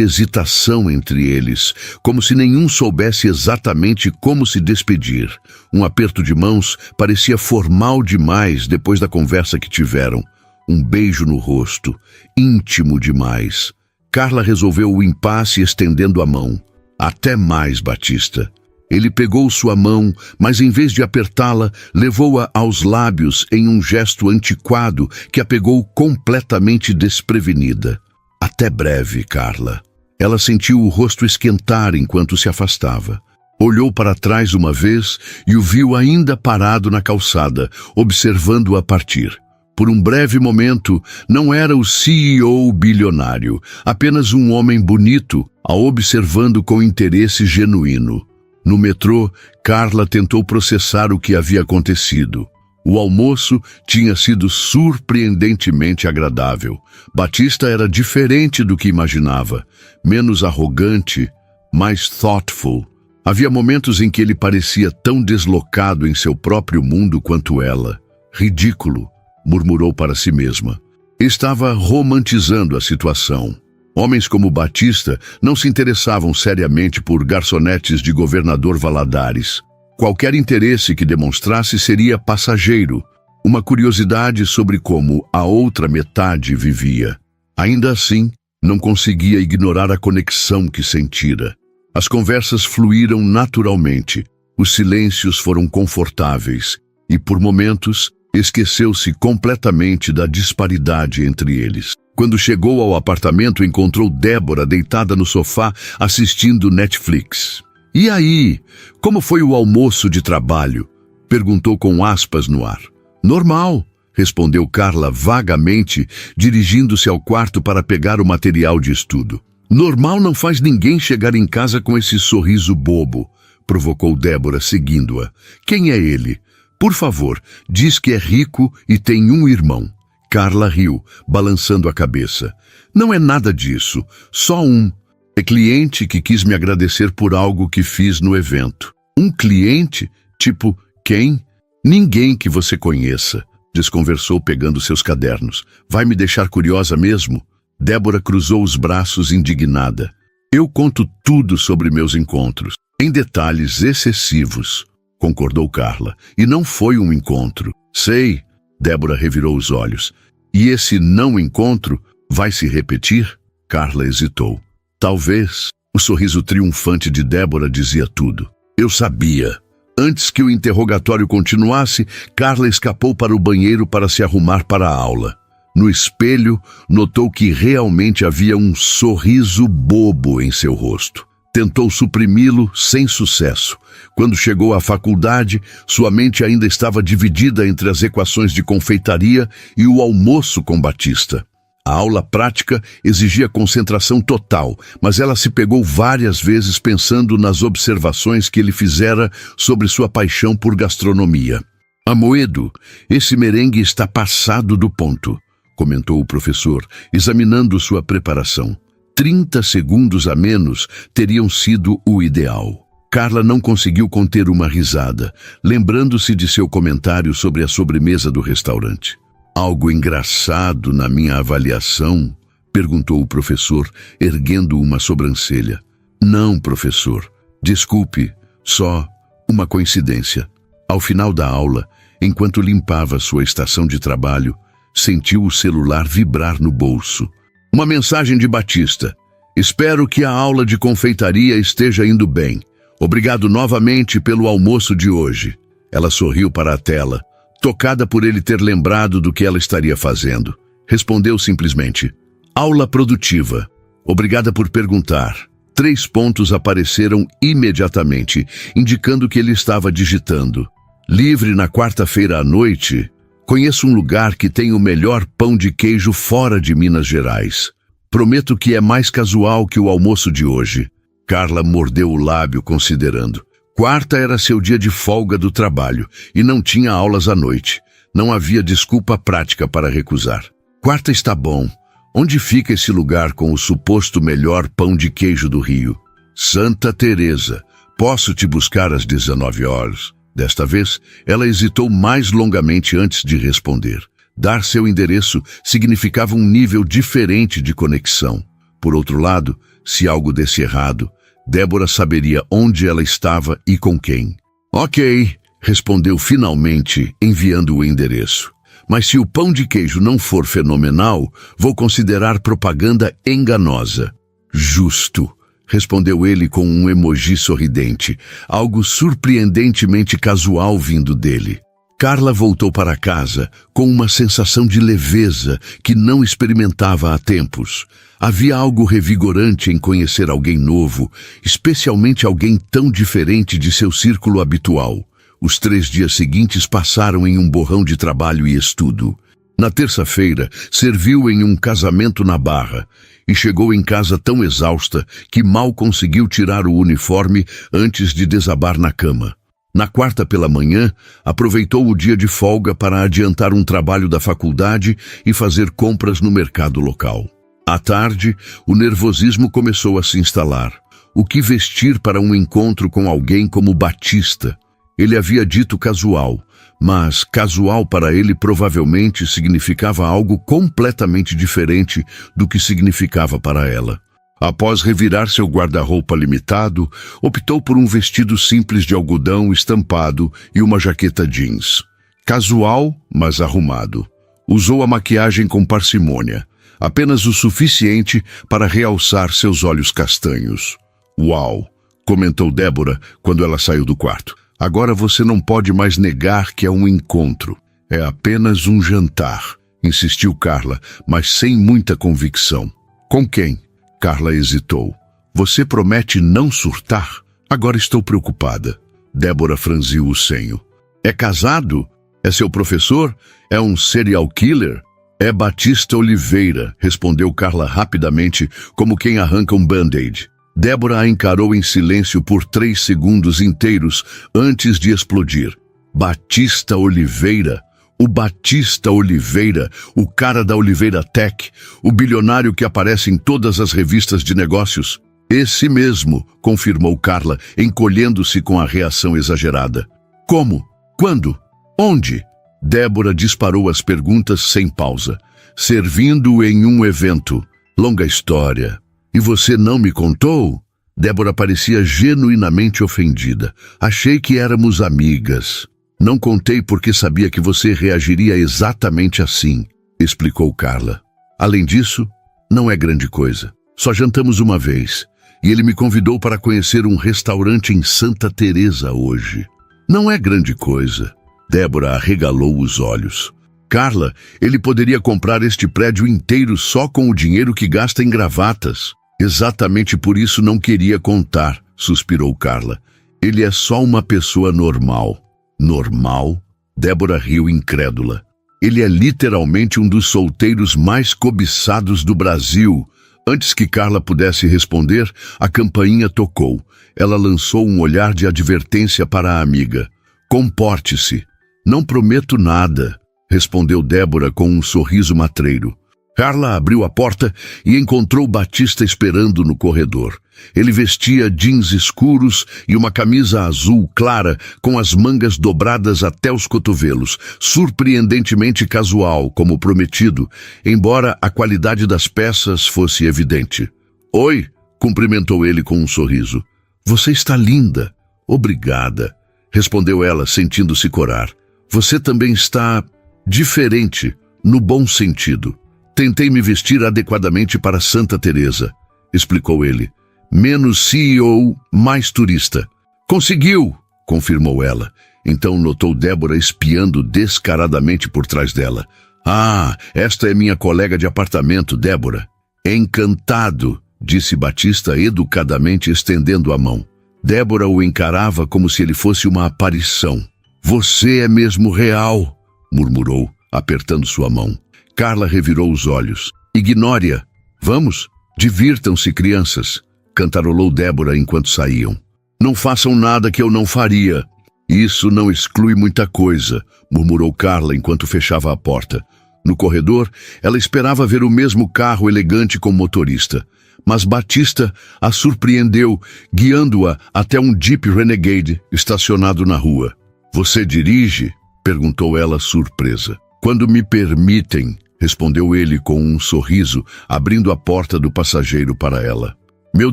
hesitação entre eles, como se nenhum soubesse exatamente como se despedir. Um aperto de mãos parecia formal demais depois da conversa que tiveram. Um beijo no rosto, íntimo demais. Carla resolveu o impasse estendendo a mão. Até mais, Batista. Ele pegou sua mão, mas em vez de apertá-la, levou-a aos lábios em um gesto antiquado que a pegou completamente desprevenida. Até breve, Carla. Ela sentiu o rosto esquentar enquanto se afastava. Olhou para trás uma vez e o viu ainda parado na calçada, observando-a partir. Por um breve momento, não era o CEO bilionário, apenas um homem bonito, a observando com interesse genuíno. No metrô, Carla tentou processar o que havia acontecido. O almoço tinha sido surpreendentemente agradável. Batista era diferente do que imaginava, menos arrogante, mais thoughtful. Havia momentos em que ele parecia tão deslocado em seu próprio mundo quanto ela. Ridículo, murmurou para si mesma. Estava romantizando a situação. Homens como Batista não se interessavam seriamente por garçonetes de governador Valadares. Qualquer interesse que demonstrasse seria passageiro, uma curiosidade sobre como a outra metade vivia. Ainda assim, não conseguia ignorar a conexão que sentira. As conversas fluíram naturalmente, os silêncios foram confortáveis e, por momentos, esqueceu-se completamente da disparidade entre eles. Quando chegou ao apartamento, encontrou Débora deitada no sofá assistindo Netflix. "E aí, como foi o almoço de trabalho?" perguntou com aspas no ar. "Normal", respondeu Carla vagamente, dirigindo-se ao quarto para pegar o material de estudo. "Normal não faz ninguém chegar em casa com esse sorriso bobo", provocou Débora, seguindo-a. "Quem é ele? Por favor, diz que é rico e tem um irmão." Carla riu, balançando a cabeça. "Não é nada disso, só um. É cliente que quis me agradecer por algo que fiz no evento." "Um cliente? Tipo, quem?" "Ninguém que você conheça", desconversou pegando seus cadernos. "Vai me deixar curiosa mesmo?" Débora cruzou os braços indignada. "Eu conto tudo sobre meus encontros, em detalhes excessivos", concordou Carla. "E não foi um encontro." "Sei." Débora revirou os olhos. "E esse não encontro vai se repetir?" Carla hesitou. "Talvez." O sorriso triunfante de Débora dizia tudo. "Eu sabia." Antes que o interrogatório continuasse, Carla escapou para o banheiro para se arrumar para a aula. No espelho, notou que realmente havia um sorriso bobo em seu rosto. Tentou suprimi-lo sem sucesso. Quando chegou à faculdade, sua mente ainda estava dividida entre as equações de confeitaria e o almoço com Batista. A aula prática exigia concentração total, mas ela se pegou várias vezes pensando nas observações que ele fizera sobre sua paixão por gastronomia. "Amoedo, esse merengue está passado do ponto", comentou o professor, examinando sua preparação. 30 segundos a menos teriam sido o ideal. Carla não conseguiu conter uma risada, lembrando-se de seu comentário sobre a sobremesa do restaurante. "Algo engraçado na minha avaliação?" perguntou o professor, erguendo uma sobrancelha. "Não, professor. Desculpe, só uma coincidência." Ao final da aula, enquanto limpava sua estação de trabalho, sentiu o celular vibrar no bolso. Uma mensagem de Batista. "Espero que a aula de confeitaria esteja indo bem. Obrigado novamente pelo almoço de hoje." Ela sorriu para a tela, tocada por ele ter lembrado do que ela estaria fazendo. Respondeu simplesmente: "Aula produtiva. Obrigada por perguntar." 3 pontos apareceram imediatamente, indicando que ele estava digitando. "Livre na quarta-feira à noite? Conheço um lugar que tem o melhor pão de queijo fora de Minas Gerais. Prometo que é mais casual que o almoço de hoje." Carla mordeu o lábio considerando. Quarta era seu dia de folga do trabalho e não tinha aulas à noite. Não havia desculpa prática para recusar. "Quarta está bom. Onde fica esse lugar com o suposto melhor pão de queijo do Rio?" "Santa Teresa. Posso te buscar às 19 horas. Desta vez, ela hesitou mais longamente antes de responder. Dar seu endereço significava um nível diferente de conexão. Por outro lado, se algo desse errado, Débora saberia onde ela estava e com quem. Ok, respondeu finalmente, enviando o endereço. Mas se o pão de queijo não for fenomenal, vou considerar propaganda enganosa. Justo, respondeu ele com um emoji sorridente, algo surpreendentemente casual vindo dele. Carla voltou para casa com uma sensação de leveza que não experimentava há tempos. Havia algo revigorante em conhecer alguém novo, especialmente alguém tão diferente de seu círculo habitual. Os 3 dias seguintes passaram em um borrão de trabalho e estudo. Na terça-feira, serviu em um casamento na Barra e chegou em casa tão exausta que mal conseguiu tirar o uniforme antes de desabar na cama. Na quarta pela manhã, aproveitou o dia de folga para adiantar um trabalho da faculdade e fazer compras no mercado local. À tarde, o nervosismo começou a se instalar. O que vestir para um encontro com alguém como Batista? Ele havia dito casual, mas casual para ele provavelmente significava algo completamente diferente do que significava para ela. Após revirar seu guarda-roupa limitado, optou por um vestido simples de algodão estampado e uma jaqueta jeans. Casual, mas arrumado. Usou a maquiagem com parcimônia, apenas o suficiente para realçar seus olhos castanhos. Uau, comentou Débora quando ela saiu do quarto. Agora você não pode mais negar que é um encontro. É apenas um jantar, insistiu Carla, mas sem muita convicção. Com quem? Carla hesitou. Você promete não surtar? Agora estou preocupada. Débora franziu o senho. É casado? É seu professor? É um serial killer? É Batista Oliveira, respondeu Carla rapidamente, como quem arranca um band-aid. Débora a encarou em silêncio por 3 segundos inteiros antes de explodir. Batista Oliveira? O Batista Oliveira, o cara da Oliveira Tech, o bilionário que aparece em todas as revistas de negócios? Esse mesmo, confirmou Carla, encolhendo-se com a reação exagerada. Como? Quando? Onde? Débora disparou as perguntas sem pausa. Servindo em um evento. Longa história. E você não me contou? Débora parecia genuinamente ofendida. Achei que éramos amigas. Não contei porque sabia que você reagiria exatamente assim, explicou Carla. Além disso, não é grande coisa. Só jantamos uma vez. E ele me convidou para conhecer um restaurante em Santa Teresa hoje. Não é grande coisa. Débora arregalou os olhos. Carla, ele poderia comprar este prédio inteiro só com o dinheiro que gasta em gravatas. Exatamente por isso não queria contar, suspirou Carla. Ele é só uma pessoa normal. Normal? Débora riu incrédula. Ele é literalmente um dos solteiros mais cobiçados do Brasil. Antes que Carla pudesse responder, a campainha tocou. Ela lançou um olhar de advertência para a amiga. Comporte-se. Não prometo nada, respondeu Débora com um sorriso matreiro. Carla abriu a porta e encontrou Batista esperando no corredor. Ele vestia jeans escuros e uma camisa azul clara com as mangas dobradas até os cotovelos, surpreendentemente casual, como prometido, embora a qualidade das peças fosse evidente. Oi, cumprimentou ele com um sorriso. Você está linda. Obrigada, respondeu ela, sentindo-se corar. Você também está diferente, no bom sentido. Tentei me vestir adequadamente para Santa Teresa, explicou ele. Menos CEO, mais turista. Conseguiu, confirmou ela. Então notou Débora espiando descaradamente por trás dela. Ah, esta é minha colega de apartamento, Débora. Encantado, disse Batista educadamente estendendo a mão. Débora o encarava como se ele fosse uma aparição. Você é mesmo real, murmurou, apertando sua mão. Carla revirou os olhos. Ignore-a. Vamos, divirtam-se, crianças, cantarolou Débora enquanto saíam. Não façam nada que eu não faria. Isso não exclui muita coisa, murmurou Carla enquanto fechava a porta. No corredor, ela esperava ver o mesmo carro elegante com motorista. Mas Batista a surpreendeu, guiando-a até um Jeep Renegade estacionado na rua. Você dirige? Perguntou ela surpresa. Quando me permitem, respondeu ele com um sorriso, abrindo a porta do passageiro para ela. Meu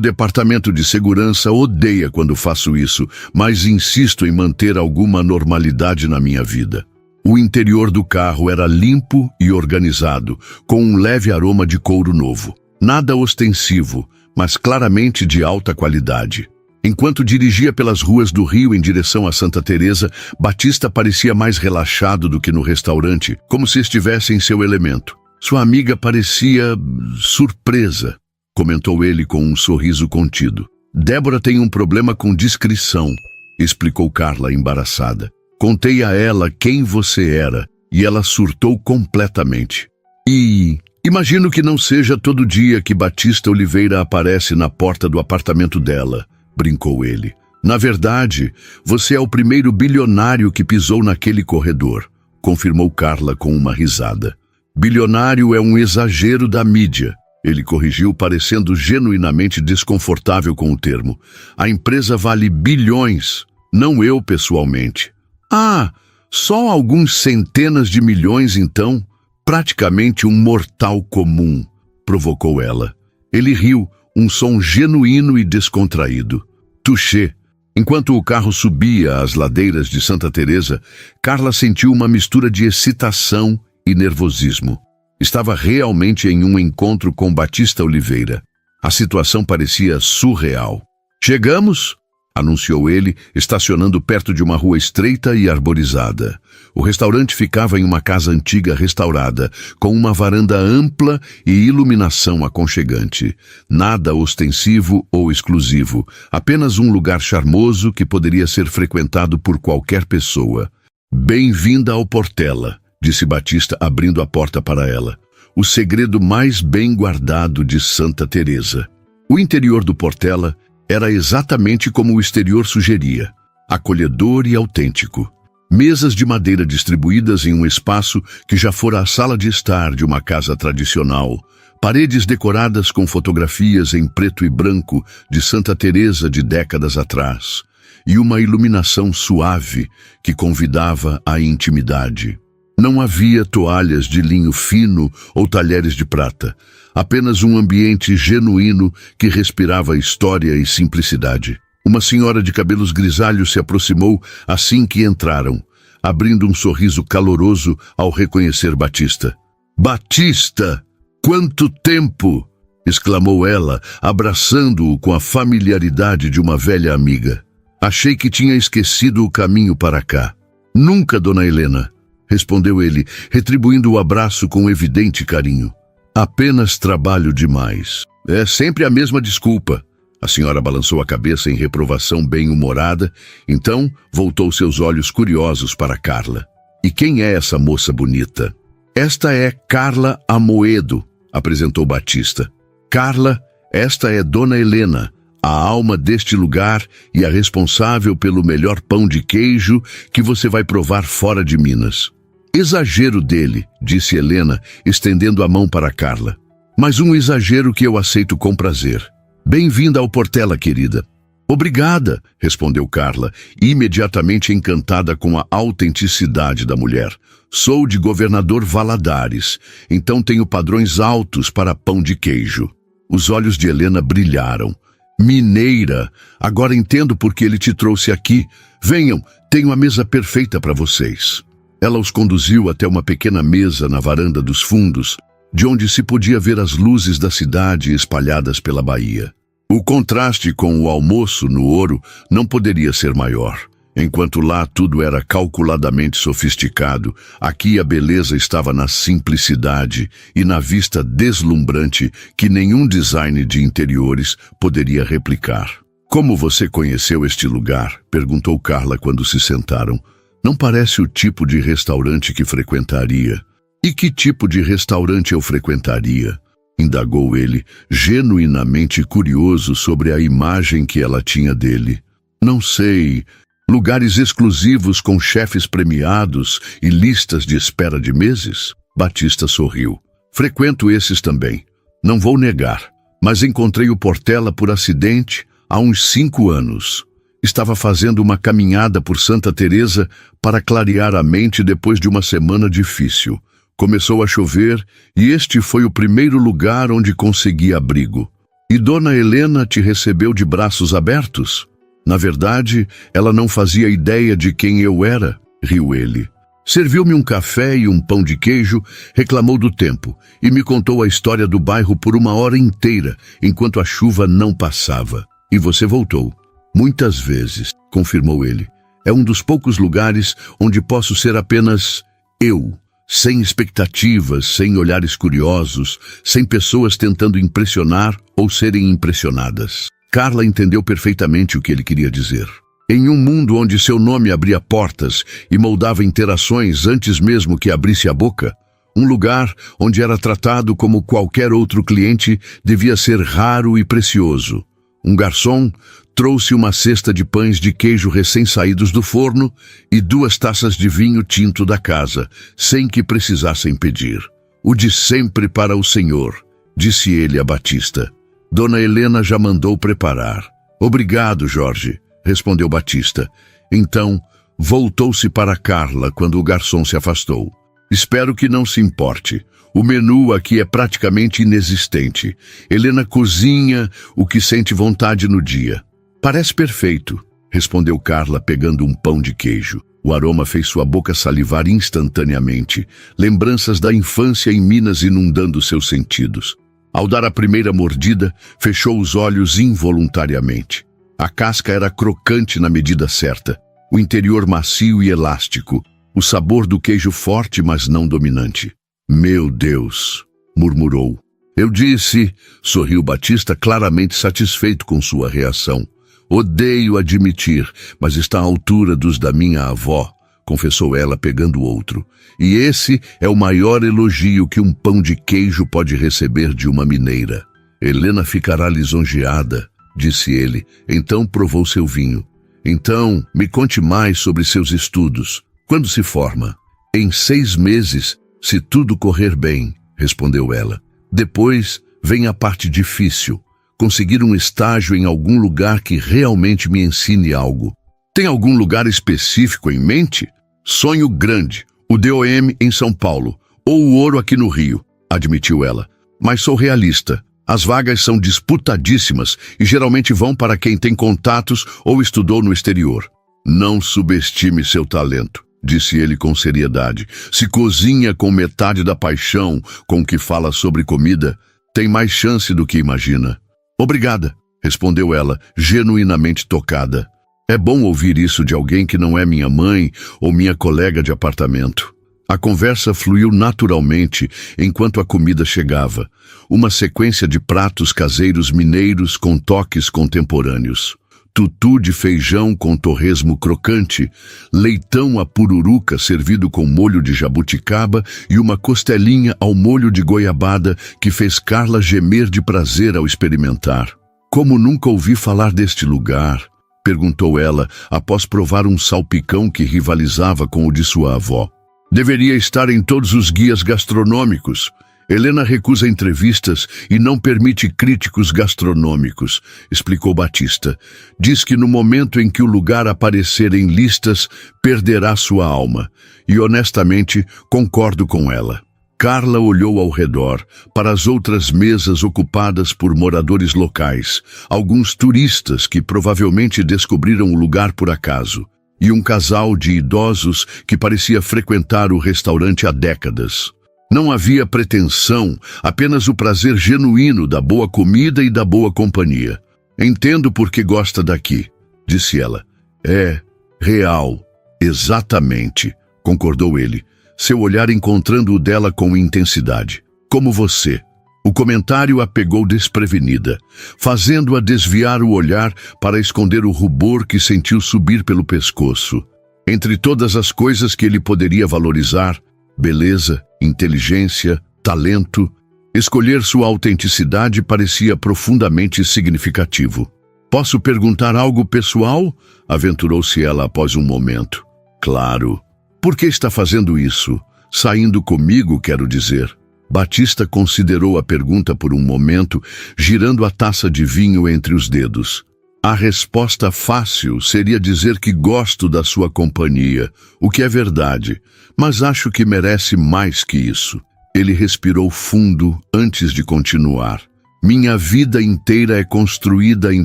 departamento de segurança odeia quando faço isso, mas insisto em manter alguma normalidade na minha vida. O interior do carro era limpo e organizado, com um leve aroma de couro novo. Nada ostensivo, mas claramente de alta qualidade. Enquanto dirigia pelas ruas do Rio em direção a Santa Teresa, Batista parecia mais relaxado do que no restaurante, como se estivesse em seu elemento. Sua amiga parecia surpresa, comentou ele com um sorriso contido. Débora tem um problema com discrição, explicou Carla embaraçada. Contei a ela quem você era e ela surtou completamente. E imagino que não seja todo dia que Batista Oliveira aparece na porta do apartamento dela, brincou ele. Na verdade, você é o primeiro bilionário que pisou naquele corredor, confirmou Carla com uma risada. Bilionário é um exagero da mídia, ele corrigiu, parecendo genuinamente desconfortável com o termo. A empresa vale bilhões, não eu pessoalmente. Ah, só alguns centenas de milhões então? Praticamente um mortal comum, provocou ela. Ele riu, um som genuíno e descontraído. Touché. Enquanto o carro subia as ladeiras de Santa Teresa, Carla sentiu uma mistura de excitação e nervosismo. Estava realmente em um encontro com Batista Oliveira. A situação parecia surreal. Chegamos, anunciou ele, estacionando perto de uma rua estreita e arborizada. O restaurante ficava em uma casa antiga restaurada, com uma varanda ampla e iluminação aconchegante. Nada ostensivo ou exclusivo, apenas um lugar charmoso que poderia ser frequentado por qualquer pessoa. Bem-vinda ao Portela, disse Batista, abrindo a porta para ela. O segredo mais bem guardado de Santa Teresa. O interior do Portela era exatamente como o exterior sugeria, acolhedor e autêntico. Mesas de madeira distribuídas em um espaço que já fora a sala de estar de uma casa tradicional, paredes decoradas com fotografias em preto e branco de Santa Teresa de décadas atrás, e uma iluminação suave que convidava à intimidade. Não havia toalhas de linho fino ou talheres de prata, apenas um ambiente genuíno que respirava história e simplicidade. Uma senhora de cabelos grisalhos se aproximou assim que entraram, abrindo um sorriso caloroso ao reconhecer Batista. Batista! Quanto tempo! Exclamou ela, abraçando-o com a familiaridade de uma velha amiga. Achei que tinha esquecido o caminho para cá. Nunca, dona Helena, respondeu ele, retribuindo o abraço com evidente carinho. Apenas trabalho demais. É sempre a mesma desculpa. A senhora balançou a cabeça em reprovação bem-humorada, então voltou seus olhos curiosos para Carla. E quem é essa moça bonita? Esta é Carla Amoedo, apresentou Batista. Carla, esta é Dona Helena, a alma deste lugar e a responsável pelo melhor pão de queijo que você vai provar fora de Minas. Exagero dele, disse Helena, estendendo a mão para Carla. Mas um exagero que eu aceito com prazer. Bem-vinda ao Portela, querida. Obrigada, respondeu Carla, imediatamente encantada com a autenticidade da mulher. Sou de Governador Valadares, então tenho padrões altos para pão de queijo. Os olhos de Helena brilharam. Mineira, agora entendo por que ele te trouxe aqui. Venham, tenho a mesa perfeita para vocês. Ela os conduziu até uma pequena mesa na varanda dos fundos, de onde se podia ver as luzes da cidade espalhadas pela baía. O contraste com o almoço no Ouro não poderia ser maior. Enquanto lá tudo era calculadamente sofisticado, aqui a beleza estava na simplicidade e na vista deslumbrante que nenhum design de interiores poderia replicar. Como você conheceu este lugar? Perguntou Carla quando se sentaram. Não parece o tipo de restaurante que frequentaria. E que tipo de restaurante eu frequentaria? Indagou ele, genuinamente curioso sobre a imagem que ela tinha dele. Não sei. Lugares exclusivos com chefes premiados e listas de espera de meses? Batista sorriu. Frequento esses também. Não vou negar, mas encontrei o Portela por acidente há uns 5 anos. Estava fazendo uma caminhada por Santa Teresa para clarear a mente depois de uma semana difícil. Começou a chover e este foi o primeiro lugar onde consegui abrigo. E Dona Helena te recebeu de braços abertos? Na verdade, ela não fazia ideia de quem eu era, riu ele. Serviu-me um café e um pão de queijo, reclamou do tempo e me contou a história do bairro por 1 hora inteira, enquanto a chuva não passava. E você voltou. Muitas vezes, confirmou ele. É um dos poucos lugares onde posso ser apenas eu. Sem expectativas, sem olhares curiosos, sem pessoas tentando impressionar ou serem impressionadas. Carla entendeu perfeitamente o que ele queria dizer. Em um mundo onde seu nome abria portas e moldava interações antes mesmo que abrisse a boca, um lugar onde era tratado como qualquer outro cliente devia ser raro e precioso. Um garçom trouxe uma cesta de pães de queijo recém-saídos do forno e 2 taças de vinho tinto da casa, sem que precisassem pedir. O de sempre para o senhor, disse ele a Batista. Dona Helena já mandou preparar. Obrigado, Jorge, respondeu Batista. Então, voltou-se para Carla quando o garçom se afastou. Espero que não se importe. O menu aqui é praticamente inexistente. Helena cozinha o que sente vontade no dia. Parece perfeito, respondeu Carla pegando um pão de queijo. O aroma fez sua boca salivar instantaneamente, lembranças da infância em Minas inundando seus sentidos. Ao dar a primeira mordida, fechou os olhos involuntariamente. A casca era crocante na medida certa, o interior macio e elástico, o sabor do queijo forte, mas não dominante. Meu Deus, murmurou. Eu disse, sorriu Batista, claramente satisfeito com sua reação. Odeio admitir, mas está à altura dos da minha avó, confessou ela pegando outro. E esse é o maior elogio que um pão de queijo pode receber de uma mineira. Helena ficará lisonjeada, disse ele. Então provou seu vinho. Então, me conte mais sobre seus estudos. Quando se forma? Em 6 meses, se tudo correr bem, respondeu ela. Depois vem a parte difícil. Conseguir um estágio em algum lugar que realmente me ensine algo. Tem algum lugar específico em mente? Sonho grande, o DOM em São Paulo, ou o ouro aqui no Rio, admitiu ela. Mas sou realista. As vagas são disputadíssimas e geralmente vão para quem tem contatos ou estudou no exterior. Não subestime seu talento, disse ele com seriedade. Se cozinha com metade da paixão com que fala sobre comida, tem mais chance do que imagina. Obrigada, respondeu ela, genuinamente tocada. É bom ouvir isso de alguém que não é minha mãe ou minha colega de apartamento. A conversa fluiu naturalmente enquanto a comida chegava, uma sequência de pratos caseiros mineiros com toques contemporâneos. Tutu de feijão com torresmo crocante, leitão à pururuca servido com molho de jabuticaba e uma costelinha ao molho de goiabada que fez Carla gemer de prazer ao experimentar. Como nunca ouvi falar deste lugar? Perguntou ela após provar um salpicão que rivalizava com o de sua avó. Deveria estar em todos os guias gastronômicos. Helena recusa entrevistas e não permite críticos gastronômicos, explicou Batista. Diz que no momento em que o lugar aparecer em listas, perderá sua alma. E honestamente, concordo com ela. Carla olhou ao redor, para as outras mesas ocupadas por moradores locais, alguns turistas que provavelmente descobriram o lugar por acaso, e um casal de idosos que parecia frequentar o restaurante há décadas. Não havia pretensão, apenas o prazer genuíno da boa comida e da boa companhia. Entendo por que gosta daqui, disse ela. É real, exatamente, concordou ele, seu olhar encontrando o dela com intensidade. Como você. O comentário a pegou desprevenida, fazendo-a desviar o olhar para esconder o rubor que sentiu subir pelo pescoço. Entre todas as coisas que ele poderia valorizar, beleza, inteligência, talento, escolher sua autenticidade parecia profundamente significativo. Posso perguntar algo pessoal? Aventurou-se ela após um momento. Claro. Por que está fazendo isso? Saindo comigo, quero dizer. Batista considerou a pergunta por um momento, girando a taça de vinho entre os dedos. A resposta fácil seria dizer que gosto da sua companhia, o que é verdade, mas acho que merece mais que isso. Ele respirou fundo antes de continuar. Minha vida inteira é construída em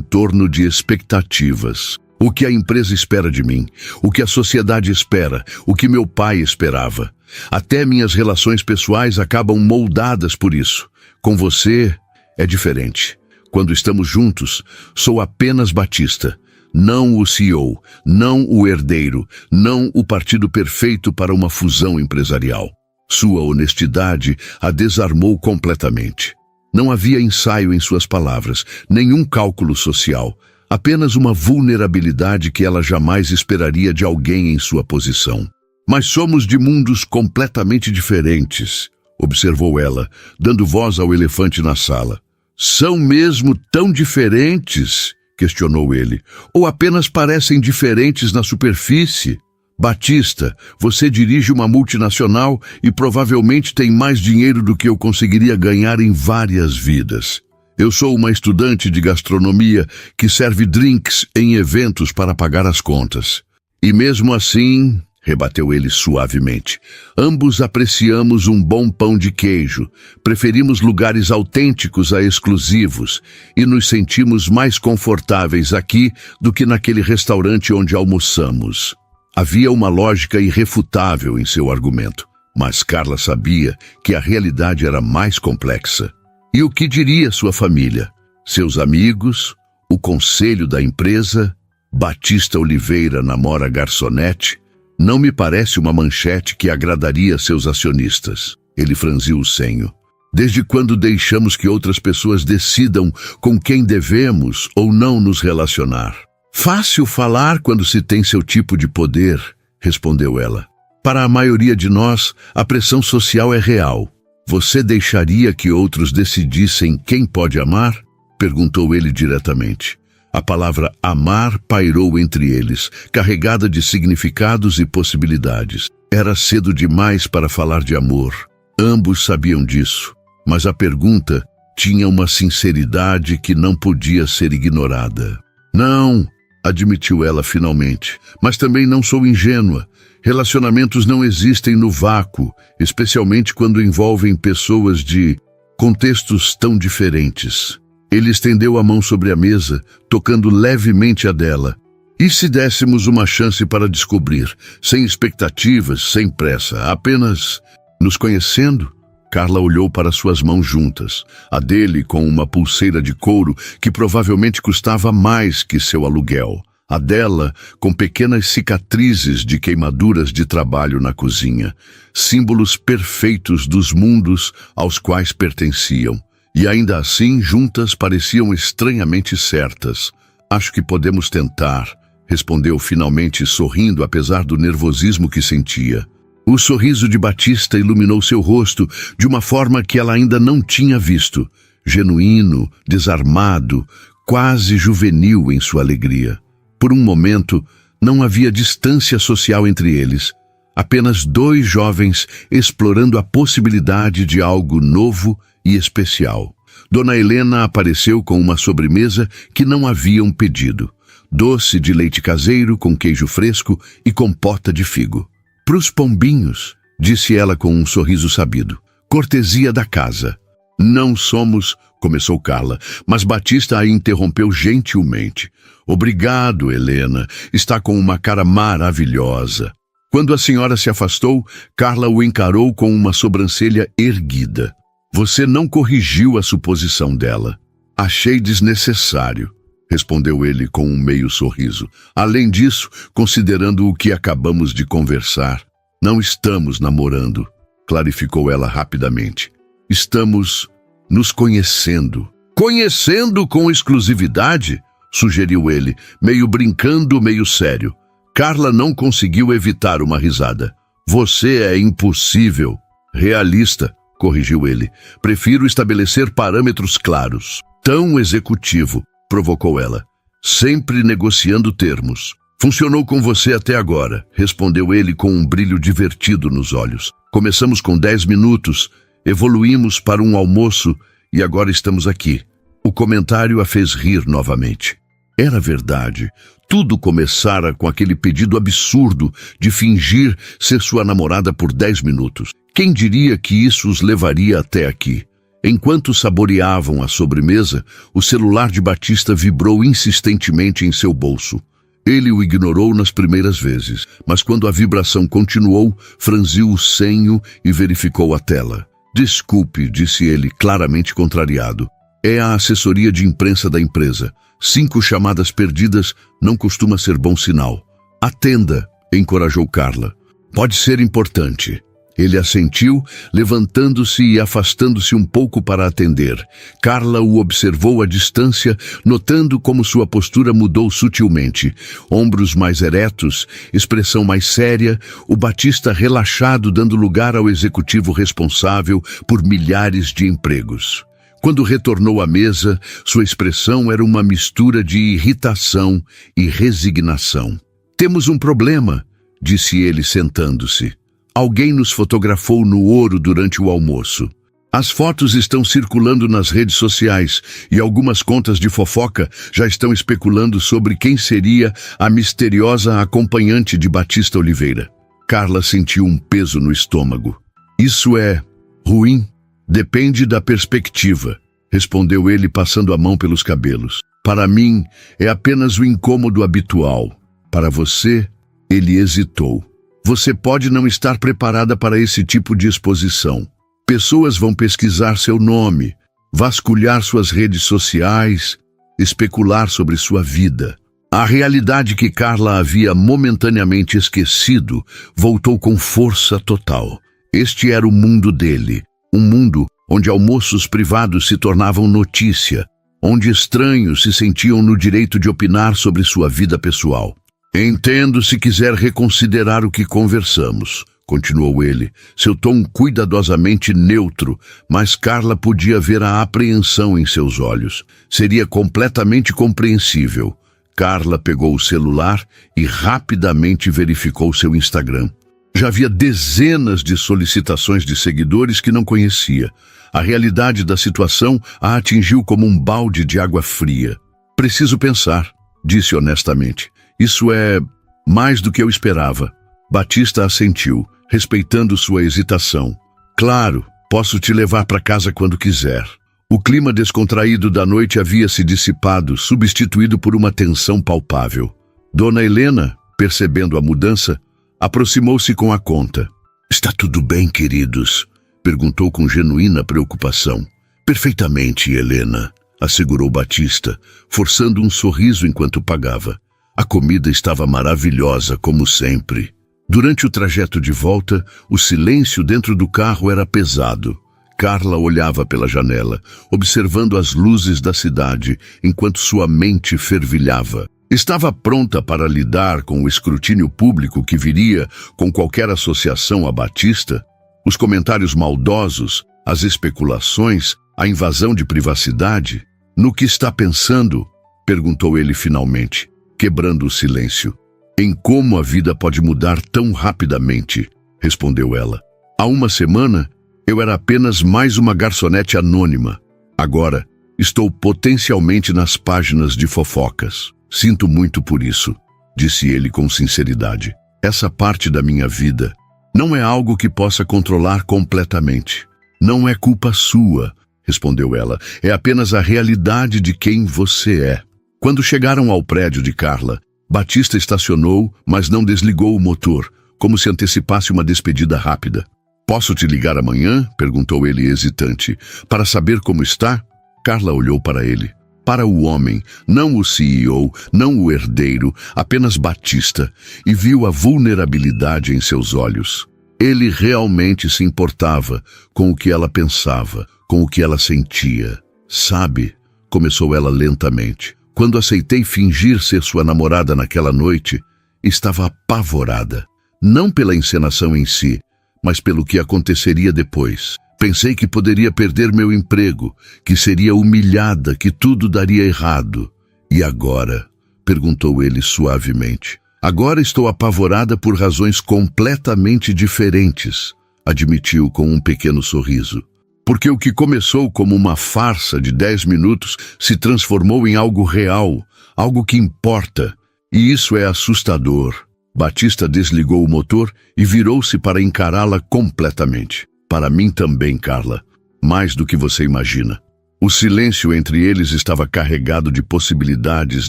torno de expectativas. O que a empresa espera de mim, o que a sociedade espera, o que meu pai esperava. Até minhas relações pessoais acabam moldadas por isso. Com você, é diferente. Quando estamos juntos, sou apenas Batista, não o CEO, não o herdeiro, não o partido perfeito para uma fusão empresarial. Sua honestidade a desarmou completamente. Não havia ensaio em suas palavras, nenhum cálculo social, apenas uma vulnerabilidade que ela jamais esperaria de alguém em sua posição. Mas somos de mundos completamente diferentes, observou ela, dando voz ao elefante na sala. São mesmo tão diferentes? Questionou ele. Ou apenas parecem diferentes na superfície? Batista, você dirige uma multinacional e provavelmente tem mais dinheiro do que eu conseguiria ganhar em várias vidas. Eu sou uma estudante de gastronomia que serve drinks em eventos para pagar as contas. E mesmo assim, rebateu ele suavemente, ambos apreciamos um bom pão de queijo, preferimos lugares autênticos a exclusivos e nos sentimos mais confortáveis aqui do que naquele restaurante onde almoçamos. Havia uma lógica irrefutável em seu argumento, mas Carla sabia que a realidade era mais complexa. E o que diria sua família? Seus amigos? O conselho da empresa? Batista Oliveira namora garçonete? Não me parece uma manchete que agradaria seus acionistas. Ele franziu o senho. Desde quando deixamos que outras pessoas decidam com quem devemos ou não nos relacionar? Fácil falar quando se tem seu tipo de poder, respondeu ela. Para a maioria de nós, a pressão social é real. Você deixaria que outros decidissem quem pode amar? Perguntou ele diretamente. A palavra amar pairou entre eles, carregada de significados e possibilidades. Era cedo demais para falar de amor. Ambos sabiam disso, mas a pergunta tinha uma sinceridade que não podia ser ignorada. Não, admitiu ela finalmente, mas também não sou ingênua. Relacionamentos não existem no vácuo, especialmente quando envolvem pessoas de contextos tão diferentes. Ele estendeu a mão sobre a mesa, tocando levemente a dela. E se dessemos uma chance para descobrir, sem expectativas, sem pressa, apenas nos conhecendo? Carla olhou para suas mãos juntas, a dele com uma pulseira de couro que provavelmente custava mais que seu aluguel, a dela com pequenas cicatrizes de queimaduras de trabalho na cozinha, símbolos perfeitos dos mundos aos quais pertenciam. E ainda assim, juntas pareciam estranhamente certas. Acho que podemos tentar, respondeu finalmente sorrindo apesar do nervosismo que sentia. O sorriso de Batista iluminou seu rosto de uma forma que ela ainda não tinha visto. Genuíno, desarmado, quase juvenil em sua alegria. Por um momento, não havia distância social entre eles. Apenas dois jovens explorando a possibilidade de algo novo e especial. Dona Helena apareceu com uma sobremesa que não haviam pedido. Doce de leite caseiro com queijo fresco e compota de figo. Pros pombinhos, disse ela com um sorriso sabido. Cortesia da casa. Não somos, começou Carla, mas Batista a interrompeu gentilmente. Obrigado, Helena. Está com uma cara maravilhosa. Quando a senhora se afastou, Carla o encarou com uma sobrancelha erguida. Você não corrigiu a suposição dela. Achei desnecessário, respondeu ele com um meio sorriso. Além disso, considerando o que acabamos de conversar, não estamos namorando, clarificou ela rapidamente. Estamos nos conhecendo. Conhecendo com exclusividade? Sugeriu ele, meio brincando, meio sério. Carla não conseguiu evitar uma risada. Você é impossível. Realista, corrigiu ele. Prefiro estabelecer parâmetros claros. Tão executivo, provocou ela. Sempre negociando termos. Funcionou com você até agora, respondeu ele com um brilho divertido nos olhos. Começamos com 10 minutos, evoluímos para um almoço e agora estamos aqui. O comentário a fez rir novamente. Era verdade. Tudo começara com aquele pedido absurdo de fingir ser sua namorada por 10 minutos. Quem diria que isso os levaria até aqui? Enquanto saboreavam a sobremesa, o celular de Batista vibrou insistentemente em seu bolso. Ele o ignorou nas primeiras vezes, mas quando a vibração continuou, franziu o senho e verificou a tela. Desculpe, disse ele, claramente contrariado. É a assessoria de imprensa da empresa. 5 chamadas perdidas não costuma ser bom sinal. Atenda, encorajou Carla. Pode ser importante. Ele assentiu, levantando-se e afastando-se um pouco para atender. Carla o observou à distância, notando como sua postura mudou sutilmente. Ombros mais eretos, expressão mais séria, o Batista relaxado dando lugar ao executivo responsável por milhares de empregos. Quando retornou à mesa, sua expressão era uma mistura de irritação e resignação. Temos um problema, disse ele sentando-se. Alguém nos fotografou no Ouro durante o almoço. As fotos estão circulando nas redes sociais e algumas contas de fofoca já estão especulando sobre quem seria a misteriosa acompanhante de Batista Oliveira. Carla sentiu um peso no estômago. Isso é ruim? Depende da perspectiva, respondeu ele passando a mão pelos cabelos. Para mim, é apenas o incômodo habitual. Para você, ele hesitou. Você pode não estar preparada para esse tipo de exposição. Pessoas vão pesquisar seu nome, vasculhar suas redes sociais, especular sobre sua vida. A realidade que Carla havia momentaneamente esquecido voltou com força total. Este era o mundo dele, um mundo onde almoços privados se tornavam notícia, onde estranhos se sentiam no direito de opinar sobre sua vida pessoal. Entendo se quiser reconsiderar o que conversamos, continuou ele, seu tom cuidadosamente neutro, mas Carla podia ver a apreensão em seus olhos. Seria completamente compreensível. Carla pegou o celular e rapidamente verificou seu Instagram. Já havia dezenas de solicitações de seguidores que não conhecia. A realidade da situação a atingiu como um balde de água fria. Preciso pensar, disse honestamente. Isso é mais do que eu esperava. Batista assentiu, respeitando sua hesitação. Claro, posso te levar para casa quando quiser. O clima descontraído da noite havia se dissipado, substituído por uma tensão palpável. Dona Helena, percebendo a mudança, aproximou-se com a conta. Está tudo bem, queridos? Perguntou com genuína preocupação. Perfeitamente, Helena, assegurou Batista, forçando um sorriso enquanto pagava. A comida estava maravilhosa, como sempre. Durante o trajeto de volta, o silêncio dentro do carro era pesado. Carla olhava pela janela, observando as luzes da cidade, enquanto sua mente fervilhava. Estava pronta para lidar com o escrutínio público que viria com qualquer associação a Batista? Os comentários maldosos, as especulações, a invasão de privacidade? No que está pensando? Perguntou ele finalmente, quebrando o silêncio. Em como a vida pode mudar tão rapidamente, respondeu ela. Há uma semana, eu era apenas mais uma garçonete anônima. Agora, estou potencialmente nas páginas de fofocas. Sinto muito por isso, disse ele com sinceridade. Essa parte da minha vida não é algo que possa controlar completamente. Não é culpa sua, respondeu ela. É apenas a realidade de quem você é. Quando chegaram ao prédio de Carla, Batista estacionou, mas não desligou o motor, como se antecipasse uma despedida rápida. Posso te ligar amanhã? Perguntou ele hesitante. Para saber como está? Carla olhou para ele. Para o homem, não o CEO, não o herdeiro, apenas Batista, e viu a vulnerabilidade em seus olhos. Ele realmente se importava com o que ela pensava, com o que ela sentia. Sabe, começou ela lentamente. Quando aceitei fingir ser sua namorada naquela noite, estava apavorada. Não pela encenação em si, mas pelo que aconteceria depois. Pensei que poderia perder meu emprego, que seria humilhada, que tudo daria errado. E agora? Perguntou ele suavemente. Agora estou apavorada por razões completamente diferentes, admitiu com um pequeno sorriso. Porque o que começou como uma farsa de 10 minutos se transformou em algo real, algo que importa. E isso é assustador. Batista desligou o motor e virou-se para encará-la completamente. Para mim também, Carla. Mais do que você imagina. O silêncio entre eles estava carregado de possibilidades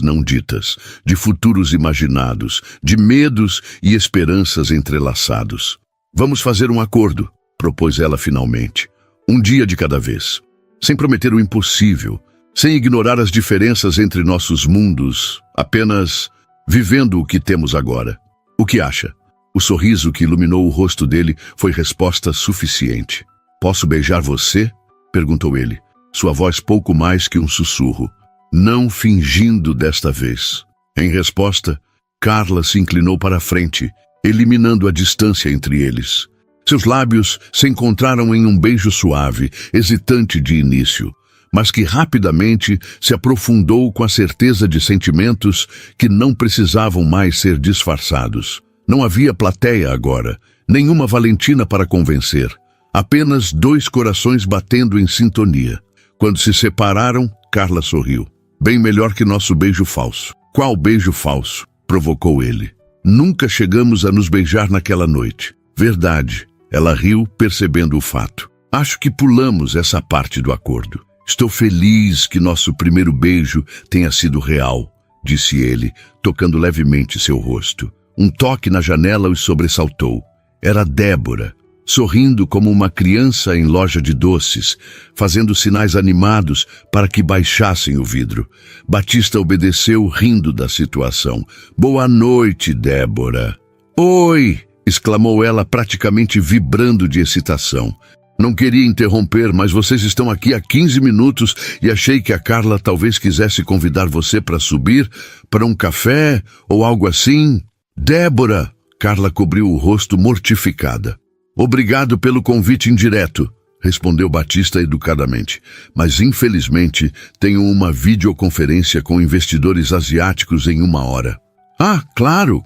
não ditas, de futuros imaginados, de medos e esperanças entrelaçados. Vamos fazer um acordo, propôs ela finalmente. Um dia de cada vez. Sem prometer o impossível, sem ignorar as diferenças entre nossos mundos, apenas vivendo o que temos agora. O que acha? O sorriso que iluminou o rosto dele foi resposta suficiente. Posso beijar você? Perguntou ele, sua voz pouco mais que um sussurro, não fingindo desta vez. Em resposta, Carla se inclinou para a frente, eliminando a distância entre eles. Seus lábios se encontraram em um beijo suave, hesitante de início, mas que rapidamente se aprofundou com a certeza de sentimentos que não precisavam mais ser disfarçados. Não havia plateia agora, nenhuma Valentina para convencer, apenas 2 corações batendo em sintonia. Quando se separaram, Carla sorriu. Bem melhor que nosso beijo falso. Qual beijo falso? Provocou ele. Nunca chegamos a nos beijar naquela noite. Verdade. Ela riu, percebendo o fato. Acho que pulamos essa parte do acordo. Estou feliz que nosso primeiro beijo tenha sido real, disse ele, tocando levemente seu rosto. Um toque na janela os sobressaltou. Era Débora, sorrindo como uma criança em loja de doces, fazendo sinais animados para que baixassem o vidro. Batista obedeceu, rindo da situação. Boa noite, Débora. Oi! Exclamou ela, praticamente vibrando de excitação. Não queria interromper, mas vocês estão aqui há 15 minutos e achei que a Carla talvez quisesse convidar você para subir para um café ou algo assim. Débora! Carla cobriu o rosto mortificada. Obrigado pelo convite indireto, respondeu Batista educadamente. Mas infelizmente tenho uma videoconferência com investidores asiáticos em 1 hora. Ah, claro,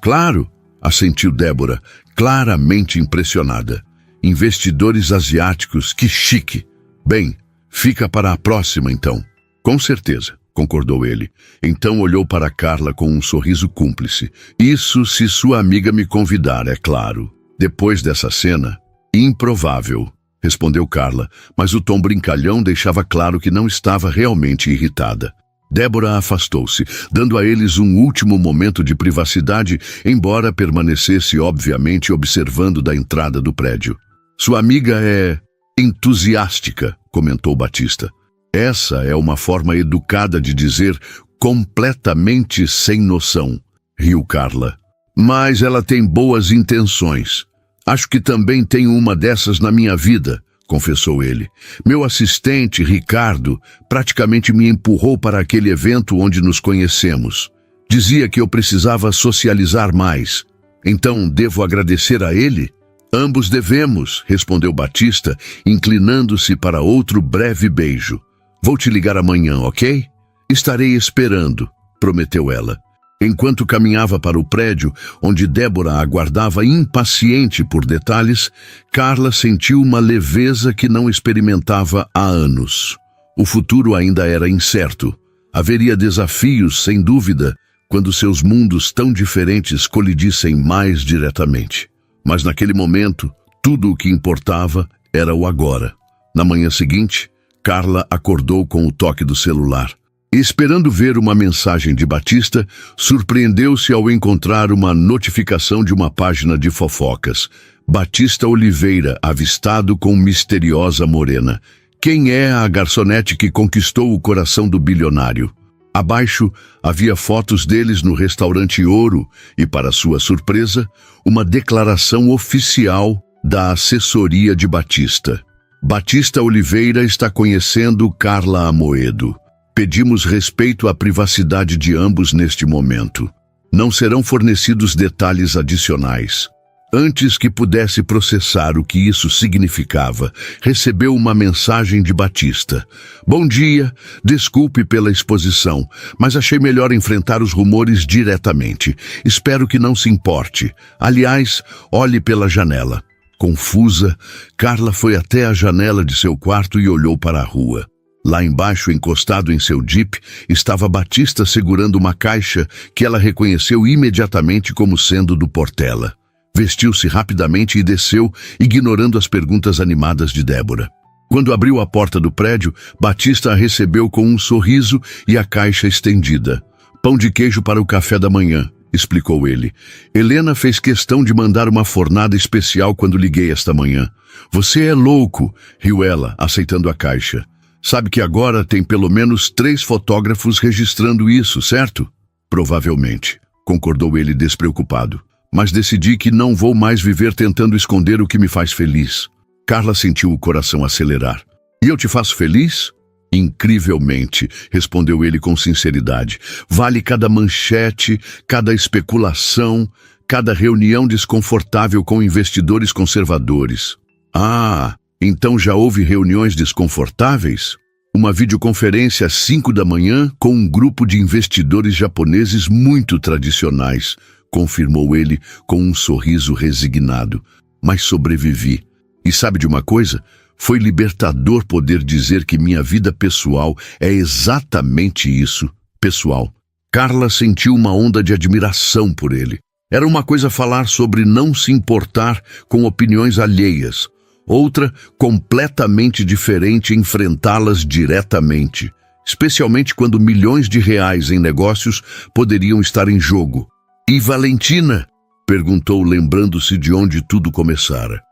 assentiu Débora, claramente impressionada. Investidores asiáticos, que chique. Bem, fica para a próxima então. Com certeza, concordou ele. Então olhou para Carla com um sorriso cúmplice. Isso se sua amiga me convidar, é claro. Depois dessa cena, improvável, respondeu Carla, mas o tom brincalhão deixava claro que não estava realmente irritada. Débora afastou-se, dando a eles um último momento de privacidade, embora permanecesse obviamente observando da entrada do prédio. Sua amiga é entusiástica, comentou Batista. Essa é uma forma educada de dizer completamente sem noção, riu Carla. Mas ela tem boas intenções. Acho que também tenho uma dessas na minha vida, confessou ele. Meu assistente, Ricardo, praticamente me empurrou para aquele evento onde nos conhecemos. Dizia que eu precisava socializar mais. Então, devo agradecer a ele? Ambos devemos, respondeu Batista, inclinando-se para outro breve beijo. Vou te ligar amanhã, ok? Estarei esperando, prometeu ela. Enquanto caminhava para o prédio, onde Débora aguardava impaciente por detalhes, Carla sentiu uma leveza que não experimentava há anos. O futuro ainda era incerto. Haveria desafios, sem dúvida, quando seus mundos tão diferentes colidissem mais diretamente. Mas naquele momento, tudo o que importava era o agora. Na manhã seguinte, Carla acordou com o toque do celular. Esperando ver uma mensagem de Batista, surpreendeu-se ao encontrar uma notificação de uma página de fofocas. Batista Oliveira, avistado com misteriosa morena. Quem é a garçonete que conquistou o coração do bilionário? Abaixo, havia fotos deles no restaurante Ouro e, para sua surpresa, uma declaração oficial da assessoria de Batista. Batista Oliveira está conhecendo Carla Amoedo. Pedimos respeito à privacidade de ambos neste momento. Não serão fornecidos detalhes adicionais. Antes que pudesse processar o que isso significava, recebeu uma mensagem de Batista. Bom dia, desculpe pela exposição, mas achei melhor enfrentar os rumores diretamente. Espero que não se importe. Aliás, olhe pela janela. Confusa, Carla foi até a janela de seu quarto e olhou para a rua. Lá embaixo, encostado em seu Jeep, estava Batista segurando uma caixa que ela reconheceu imediatamente como sendo do Portela. Vestiu-se rapidamente e desceu, ignorando as perguntas animadas de Débora. Quando abriu a porta do prédio, Batista a recebeu com um sorriso e a caixa estendida. "Pão de queijo para o café da manhã", explicou ele. "Helena fez questão de mandar uma fornada especial quando liguei esta manhã." "Você é louco", riu ela, aceitando a caixa. "Sabe que agora tem pelo menos 3 fotógrafos registrando isso, certo?" "Provavelmente", concordou ele despreocupado. "Mas decidi que não vou mais viver tentando esconder o que me faz feliz." Carla sentiu o coração acelerar. "E eu te faço feliz?" "Incrivelmente", respondeu ele com sinceridade. "Vale cada manchete, cada especulação, cada reunião desconfortável com investidores conservadores." "Ah, então já houve reuniões desconfortáveis?" "Uma videoconferência às 5 da manhã com um grupo de investidores japoneses muito tradicionais", confirmou ele com um sorriso resignado. "Mas sobrevivi. E sabe de uma coisa? Foi libertador poder dizer que minha vida pessoal é exatamente isso, pessoal." Carla sentiu uma onda de admiração por ele. Era uma coisa falar sobre não se importar com opiniões alheias. Outra, completamente diferente, enfrentá-las diretamente, especialmente quando milhões de reais em negócios poderiam estar em jogo. "E Valentina?", perguntou, lembrando-se de onde tudo começara.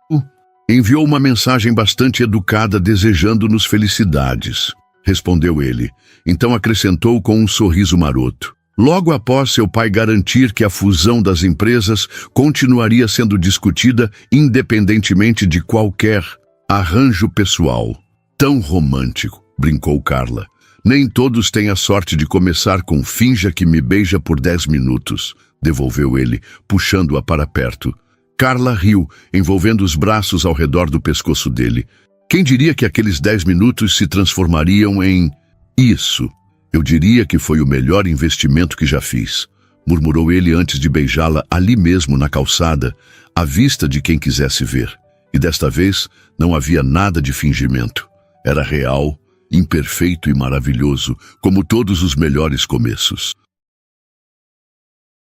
"Enviou uma mensagem bastante educada desejando-nos felicidades", respondeu ele. Então acrescentou com um sorriso maroto: "Logo após seu pai garantir que a fusão das empresas continuaria sendo discutida independentemente de qualquer arranjo pessoal." "Tão romântico", brincou Carla. "Nem todos têm a sorte de começar com 'finja que me beija por 10 minutos'", devolveu ele, puxando-a para perto. Carla riu, envolvendo os braços ao redor do pescoço dele. "Quem diria que aqueles 10 minutos se transformariam em isso? Eu diria que foi o melhor investimento que já fiz", murmurou ele antes de beijá-la ali mesmo na calçada, à vista de quem quisesse ver. E desta vez não havia nada de fingimento. Era real, imperfeito e maravilhoso, como todos os melhores começos.